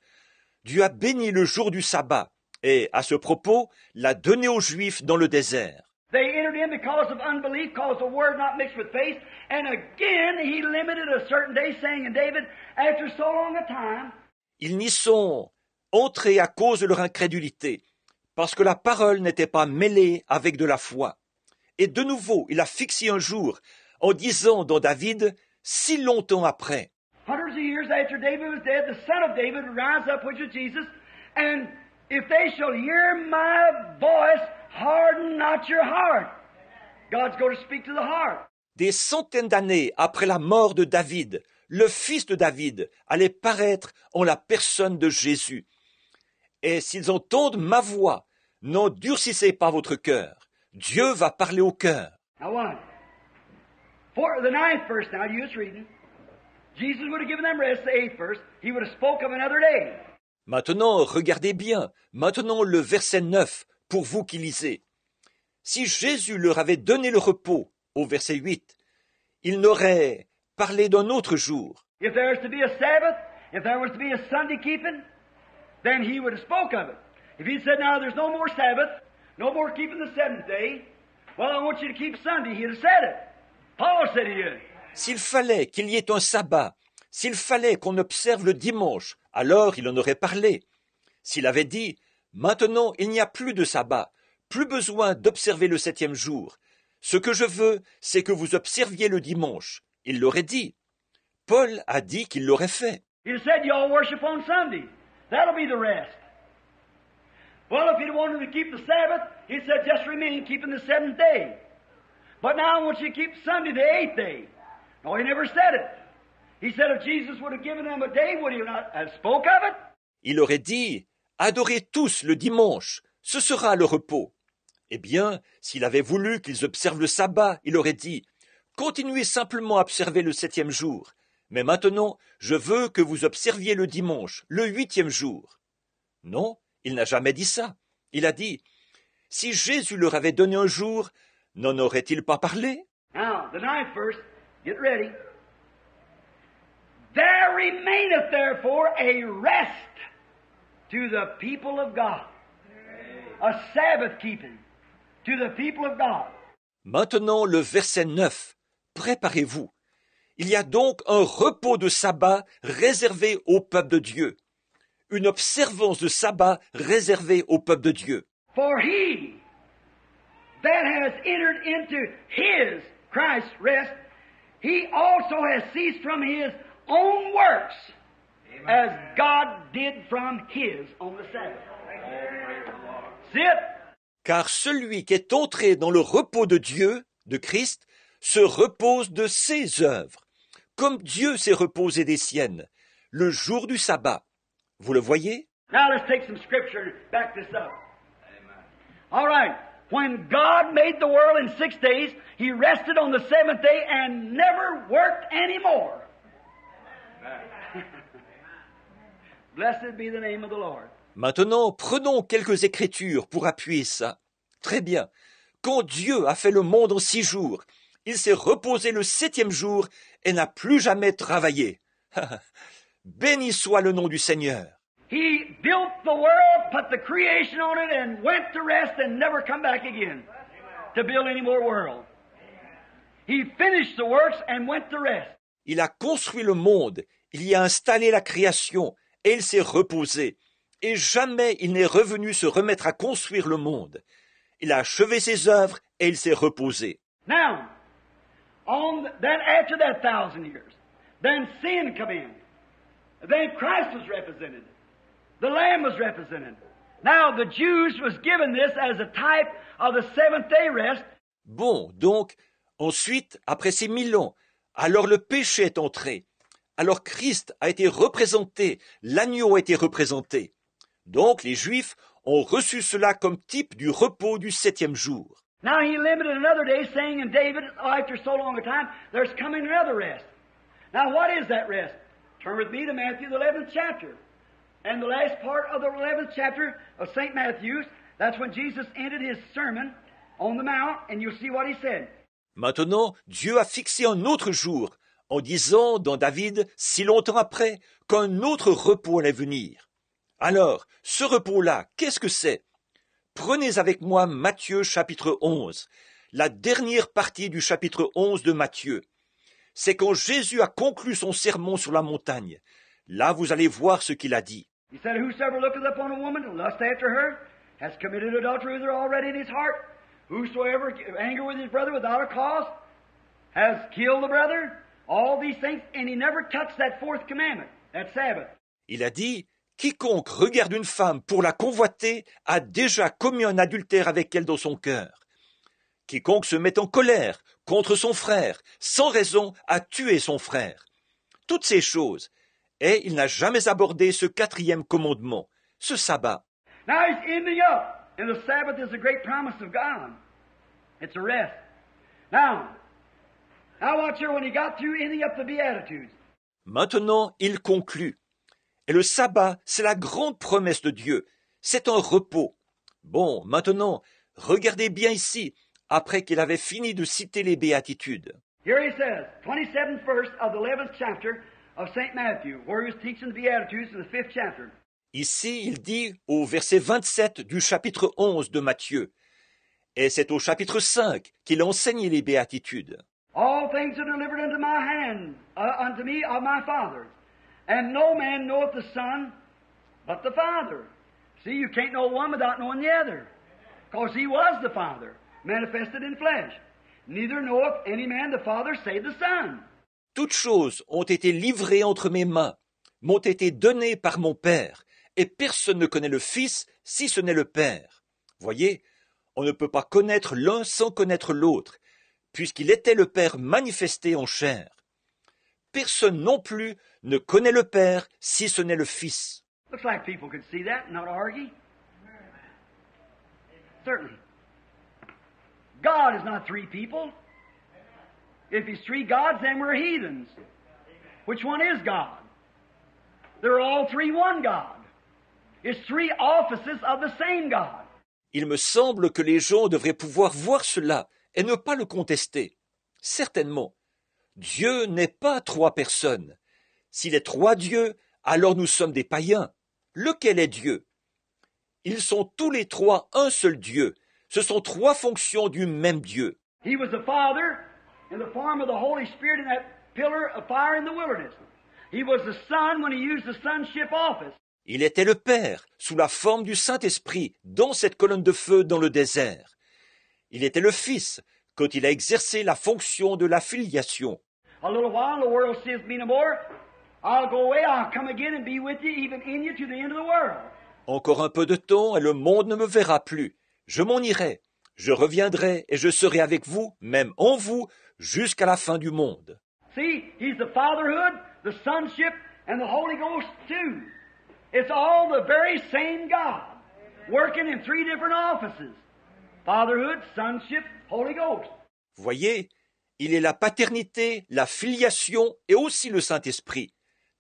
Dieu a béni le jour du sabbat et, à ce propos, l'a donné aux Juifs dans le désert. They entered in because of unbelief, because the word not mixed with faith. And again, he limited a certain day, saying in David, after so long a time. Ils n'y sont entrés à cause de leur incrédulité, parce que la parole n'était pas mêlée avec de la foi. Et de nouveau, il a fixé un jour, en disant dans David, si longtemps après. Hundreds of years after David was dead, the son of David would rise up, which is Jesus, and if they shall hear my voice, harden not your heart. God's going to speak to the heart. Des centaines d'années après la mort de David, le fils de David allait paraître en la personne de Jésus. Et s'ils entendent ma voix, n'endurcissez pas votre cœur. Dieu va parler au cœur. Now what? For the ninth verse now, you was reading. Jesus would have given them rest, the eighth verse. He would have spoke of another day. Maintenant, regardez bien. Maintenant, le verset 9, pour vous qui lisez. Si Jésus leur avait donné le repos, au verset 8, il n'aurait parlé d'un autre jour. If there was to be a Sabbath, if there was to be a Sunday keeping, then he would have spoke of it. If he said, now there's no more Sabbath, no more keeping the seventh day, well, I want you to keep Sunday, he'd have said it. Paul said he did. S'il fallait qu'il y ait un sabbat, s'il fallait qu'on observe le dimanche, alors il en aurait parlé. S'il avait dit, maintenant il n'y a plus de sabbat, plus besoin d'observer le septième jour. Ce que je veux, c'est que vous observiez le dimanche. Il l'aurait dit. Paul a dit qu'il l'aurait fait. He said, y'all worship on Sunday. That'll be the rest. Well, if he'd wanted to keep the Sabbath, he said, just remain keeping the seventh day. But now I want you to keep Sunday the eighth day. No, he never said it. He said if Jesus would have given them a day, would he not have spoke of it? Il aurait dit, adorez tous le dimanche, ce sera le repos. Eh bien, s'il avait voulu qu'ils observent le sabbat, il aurait dit, continuez simplement à observer le septième jour. Mais maintenant, je veux que vous observiez le dimanche, le huitième jour. Non, il n'a jamais dit ça. Il a dit, si Jésus leur avait donné un jour, n'en aurait-il pas parlé? Now, the ninth verse, get ready. There remaineth therefore a rest to the people of God. A Sabbath keeping to the people of God. Maintenant, le verset 9. Préparez-vous. Il y a donc un repos de sabbat réservé au peuple de Dieu. Une observance de sabbat réservée au peuple de Dieu. For he that has entered into his, Christ's rest, he also has ceased from his own works, as God did from his on the Sabbath. See it? Car celui qui est entré dans le repos de Dieu, de Christ, se repose de ses œuvres, comme Dieu s'est reposé des siennes, le jour du sabbat. Vous le voyez? Now let's take some scripture and back this up. All right. When God made the world in 6 days, He rested on the seventh day and never worked anymore. Blessed be the name of the Lord. Maintenant, prenons quelques écritures pour appuyer ça. Très bien. Quand Dieu a fait le monde en 6 jours, Il s'est reposé le 7e jour et n'a plus jamais travaillé. Béni soit le nom du Seigneur. He built the world, put the creation on it, and went to rest and never come back again to build any more world. He finished the works and went to rest. Il a construit le monde, il y a installé la création, et il s'est reposé. Et jamais il n'est revenu se remettre à construire le monde. Il a achevé ses œuvres et il s'est reposé. Now, then after that 1,000 years, then sin come in. Then Christ was represented. The Lamb was represented. Now the Jews was given this as a type of the seventh day rest. Bon, donc, ensuite, après ces 1000 ans, alors le péché est entré. Alors Christ a été représenté, l'agneau a été représenté. Donc les Juifs ont reçu cela comme type du repos du 7e jour. Now he limited another day, saying in David, after so long a time, there's coming another rest. Now what is that rest? Turn with me to Matthew, the 11th chapter. And the last part of the 11th chapter of St. Matthew's, that's when Jesus ended his sermon on the mount, and you'll see what he said. Maintenant, Dieu a fixé un autre jour, en disant dans David, si longtemps après, qu'un autre repos allait venir. Alors, ce repos-là, qu'est-ce que c'est? Prenez avec moi Matthieu chapitre 11, la dernière partie du chapitre 11 de Matthieu. C'est quand Jésus a conclu son sermon sur la montagne. Là, vous allez voir ce qu'il a dit. He said, whosoever looketh upon a woman to lust after her has committed adultery with her already in his heart. Whosoever anger with his brother without a cause has killed the brother. All these things, and he never touched that fourth commandment, that Sabbath. Il a dit, quiconque regarde une femme pour la convoiter a déjà commis un adultère avec elle dans son cœur. Quiconque se met en colère contre son frère, sans raison, a tué son frère. Toutes ces choses. Et il n'a jamais abordé ce 4e commandement, ce sabbat. Now he's ending up, and the Sabbath is a great promise of God. It's a rest. Now watch here when he got through ending up the Beatitudes. Maintenant, il conclut. Et le sabbat, c'est la grande promesse de Dieu. C'est un repos. Bon, maintenant, regardez bien ici, après qu'il avait fini de citer les béatitudes. Here he says, 27th verse of the 11th chapter of St. Matthew, where he was teaching the Beatitudes in the 5th chapter. Ici, il dit au verset 27 du chapitre 11 de Matthieu. Et c'est au chapitre 5 qu'il enseigne les béatitudes. All things are delivered unto my hand, unto me of my Father. And no man knoweth the Son but the Father. See, you can't know one without knowing the other. Because he was the Father, manifested in flesh. Neither knoweth any man the Father save the Son. Toutes choses ont été livrées entre mes mains, m'ont été données par mon Père, et personne ne connaît le Fils si ce n'est le Père. Voyez, on ne peut pas connaître l'un sans connaître l'autre, puisqu'il était le Père manifesté en chair. Personne non plus ne connaît le Père si ce n'est le Fils. Looks like people could see that and not argue. Certainly. God is not three people. If he's three gods, then we're heathens. Which one is God? They're all three one God. It's three offices of the same God. Il me semble que les gens devraient pouvoir voir cela et ne pas le contester. Certainement. Dieu n'est pas trois personnes. S'il est trois dieux, alors nous sommes des païens. Lequel est Dieu? Ils sont tous les trois un seul Dieu. Ce sont trois fonctions du même Dieu. He was the Father in the form of the Holy Spirit in that pillar of fire in the wilderness. He was the Son when he used the sonship office. Il était le Père, sous la forme du Saint-Esprit, dans cette colonne de feu dans le désert. Il était le Fils, quand il a exercé la fonction de la filiation. A little while the world seeth me no more. I'll go away, I'll come again and be with you, even in you to the end of the world. Encore un peu de temps et le monde ne me verra plus. Je m'en irai. Je reviendrai et je serai avec vous, même en vous, jusqu'à la fin du monde. See, he's the fatherhood, the sonship, and the Holy Ghost too. It's all the very same God, working in three different offices. Fatherhood, sonship, Holy Ghost. Voyez, il est la paternité, la filiation et aussi le Saint-Esprit.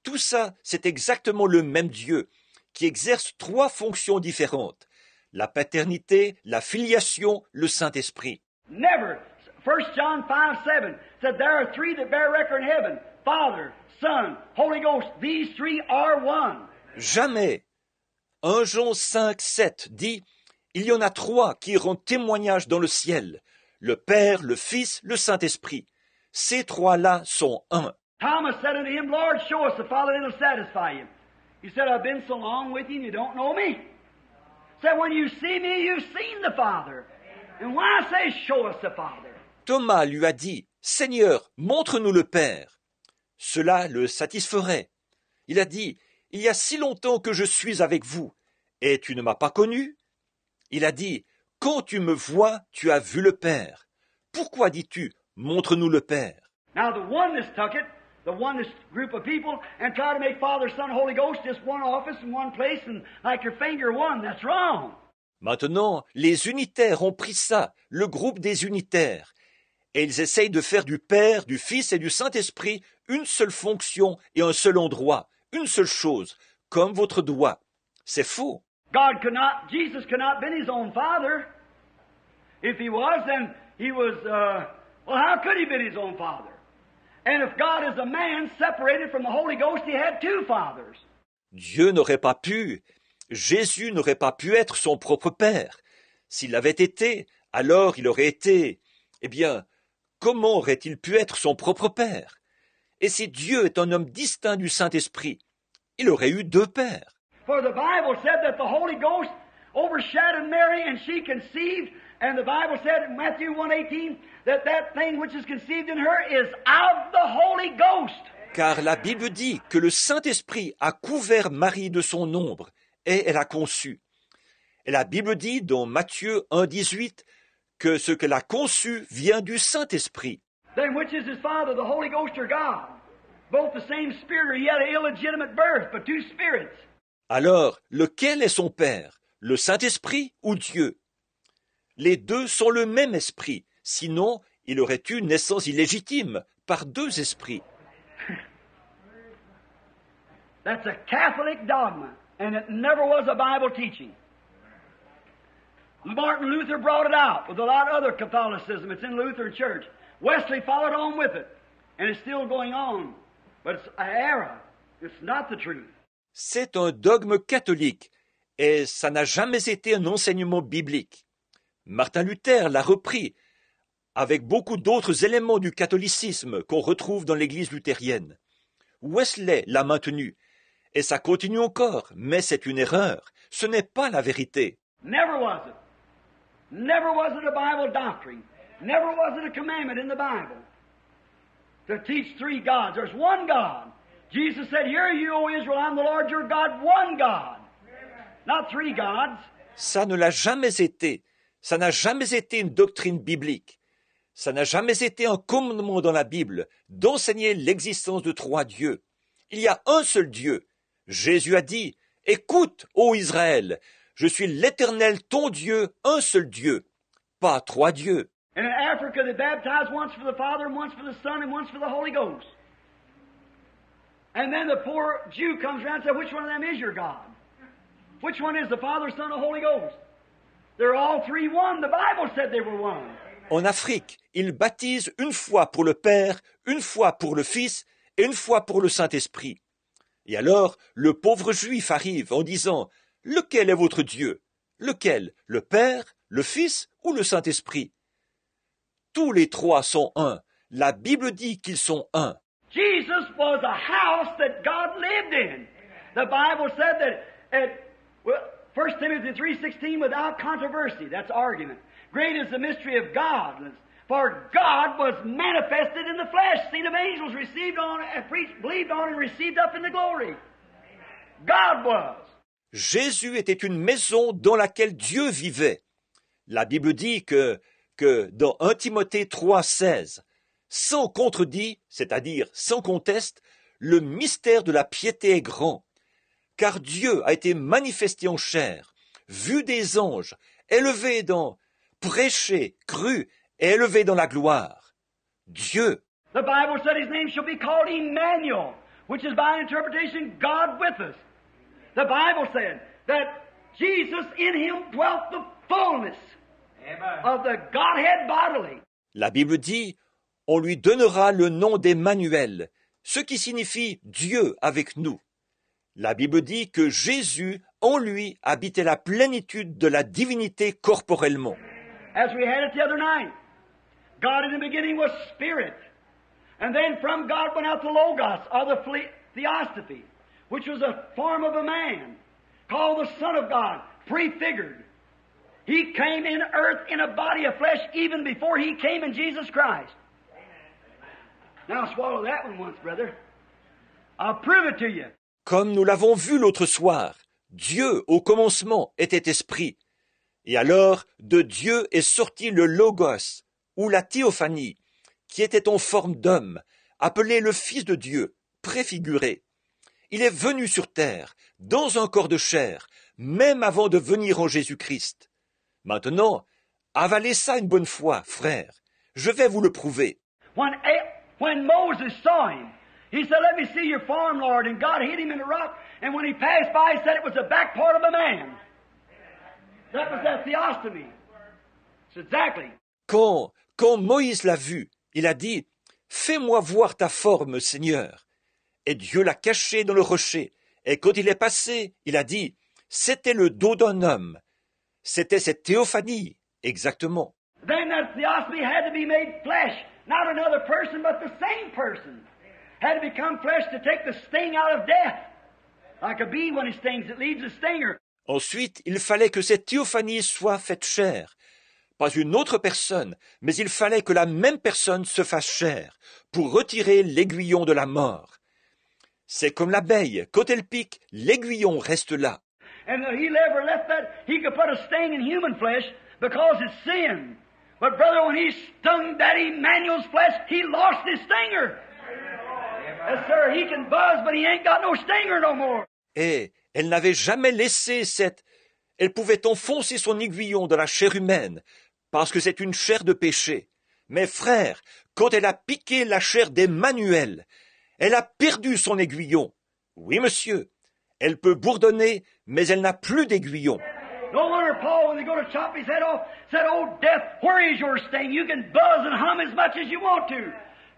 Tout ça, c'est exactement le même Dieu, qui exerce trois fonctions différentes. La paternité, la filiation, le Saint-Esprit. Never 1 John 5:7 said, there are three that bear record in heaven, Father, Son, Holy Ghost. These three are one. Jamais. 1 Jean 5, 7 dit, il y en a trois qui rendent témoignage dans le ciel, le Père, le Fils, le Saint-Esprit. Ces trois-là sont un. Thomas said unto him, Lord, show us the Father, and it'll satisfy you. He said, I've been so long with you, and you don't know me. He said, when you see me, you've seen the Father. And when I say, show us the Father. Thomas lui a dit, Seigneur, montre-nous le Père. Cela le satisferait. Il a dit, il y a si longtemps que je suis avec vous, et tu ne m'as pas connu? Il a dit, quand tu me vois, tu as vu le Père. Pourquoi dis-tu, montre-nous le Père? Now the oneness took it, the oneness group of people, and tried to make Father, Son, Holy Ghost just one office in one place, and like your finger one. That's wrong. Maintenant, les unitaires ont pris ça, le groupe des unitaires, et ils essayent de faire du Père, du Fils et du Saint-Esprit une seule fonction et un seul endroit, une seule chose, comme votre doigt. C'est faux. Jesus could not have been his own Father. If he was, then he was, well, how could he have been his own Father? And if God is a man separated from the Holy Ghost, he had two fathers. Dieu n'aurait pas pu, Jésus n'aurait pas pu être son propre Père. S'il l'avait été, alors il aurait été, eh bien, comment aurait-il pu être son propre Père? Et si Dieu est un homme distinct du Saint-Esprit, il aurait eu deux pères. For the Bible said that the Holy Ghost overshadowed Mary and she conceived, and the Bible said in Matthew 1:18 that that thing which is conceived in her is of the Holy Ghost. Car la Bible dit que le Saint-Esprit a couvert Marie de son ombre, et elle a conçu. Et la Bible dit dans Matthieu 1:18 que ce qu'elle a conçu vient du Saint-Esprit. Then which is his father, the Holy Ghost or God? Both the same spirit, or he had an illegitimate birth, but two spirits. Alors, lequel est son Père, le Saint-Esprit ou Dieu? Les deux sont le même esprit, sinon il aurait eu une naissance illégitime par deux esprits. That's a Catholic dogma, and it never was a Bible teaching. Martin Luther brought it out with a lot of other Catholicism. It's in Lutheran Church. Wesley followed on with it, and it's still going on. But it's an error. It's not the truth. C'est un dogme catholique, et ça n'a jamais été un enseignement biblique. Martin Luther l'a repris, avec beaucoup d'autres éléments du catholicisme qu'on retrouve dans l'Église luthérienne. Wesley l'a maintenu, et ça continue encore, mais c'est une erreur. Ce n'est pas la vérité. Never was it. Never was it a Bible doctrine. Never was it a commandment in the Bible to teach three gods. There's one God. Jesus said, Hear you, O Israel, I'm the Lord your God, one God. Not three gods. Ça ne l'a jamais été. Ça n'a jamais été une doctrine biblique. Ça n'a jamais été un commandement dans la Bible d'enseigner l'existence de trois dieux. Il y a un seul Dieu. Jésus a dit, Écoute, ô Israël, je suis l'Éternel ton Dieu, un seul Dieu, pas trois dieux. And in Africa, they baptize once for the Father, once for the Son, and once for the Holy Ghost. And then the poor Jew comes around and says, which one of them is your God? Which one is the Father, Son, and Holy Ghost? They're all three one. The Bible said they were one. En Afrique, ils baptisent une fois pour le Père, une fois pour le Fils et une fois pour le Saint-Esprit. Et alors, le pauvre Juif arrive en disant, lequel est votre Dieu? Lequel? Le Père, le Fils ou le Saint-Esprit? Tous les trois sont un. La Bible dit qu'ils sont un. Jesus was a house that God lived in. The Bible said that, 1 Timothy 3:16, without controversy, that's argument. Great is the mystery of God, for God was manifested in the flesh, seen of angels, received on, preached, believed on, and received up into glory. God was. Jésus était une maison dans laquelle Dieu vivait. La Bible dit que dans 1 Timothée 3:16, sans contredit, c'est-à-dire sans conteste, le mystère de la piété est grand, car Dieu a été manifesté en chair, vu des anges, élevé dans, prêché, cru et élevé dans la gloire. Dieu. The Bible said his name shall be called Emmanuel, which is by interpretation God with us. The Bible said that Jesus in him dwelt the fullness of the Godhead bodily. La Bible dit, on lui donnera le nom d'Emmanuel, ce qui signifie Dieu avec nous. La Bible dit que Jésus, en lui, habitait la plénitude de la divinité corporellement. As we had it the other night, God in the beginning was spirit. And then from God went out the Logos, or the Theophany, which was a form of a man, called the Son of God, prefigured. He came in earth in a body of flesh even before He came in Jesus Christ. Now swallow that one once, brother. I'll prove it to you. Comme nous l'avons vu l'autre soir, Dieu, au commencement, était esprit. Et alors, de Dieu est sorti le Logos, ou la Théophanie, qui était en forme d'homme, appelé le Fils de Dieu, préfiguré. Il est venu sur terre, dans un corps de chair, même avant de venir en Jésus-Christ. Maintenant, avalez ça une bonne fois, frère. Je vais vous le prouver. When Moses saw him, he said, "Let me see your form, Lord." And God hid him in the rock. And when he passed by, he said it was the back part of a man. That was that theophany. It's exactly. Quand Moïse l'a vu, il a dit, « Fais-moi voir ta forme, Seigneur. » Et Dieu l'a caché dans le rocher. Et quand il est passé, il a dit, « C'était le dos d'un homme. » C'était cette théophanie, exactement. Then that theophany had to be made flesh. Not another person, but the same person. Had to become flesh to take the sting out of death. Like a bee when it stings, it leaves a stinger. Ensuite, il fallait que cette théophanie soit faite chair. Pas une autre personne, mais il fallait que la même personne se fasse chair pour retirer l'aiguillon de la mort. C'est comme l'abeille, quand elle pique, l'aiguillon reste là. And he never left that. He could put a sting in human flesh because it's sin. But brother, when he stung that Emmanuel's flesh, he lost his stinger. Yes, sir, he can buzz, but he ain't got no stinger no more. Et elle n'avait jamais laissé cette... Elle pouvait enfoncer son aiguillon dans la chair humaine, parce que c'est une chair de péché. Mais frère, quand elle a piqué la chair d'Emmanuel, elle a perdu son aiguillon. Oui, monsieur, elle peut bourdonner, mais elle n'a plus d'aiguillon. No wonder Paul, when they go to chop his head off, said, "Oh, death, where is your sting? You can buzz and hum as much as you want to.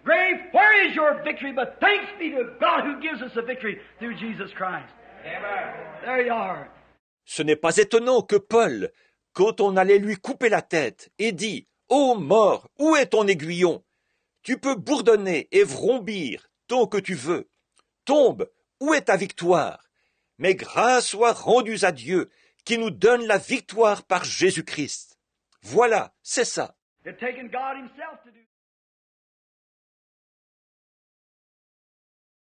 Grave, where is your victory? But thanks be to God who gives us a victory through Jesus Christ." Amen. There you are. Ce n'est pas étonnant que Paul, quand on allait lui couper la tête, ait dit « Ô mort, où est ton aiguillon? Tu peux bourdonner et vrombir tant que tu veux. Tombe, où est ta victoire? Mais grâce soit rendue à Dieu, qui nous donne la victoire par Jésus-Christ. » Voilà, c'est ça. It had taken God himself to do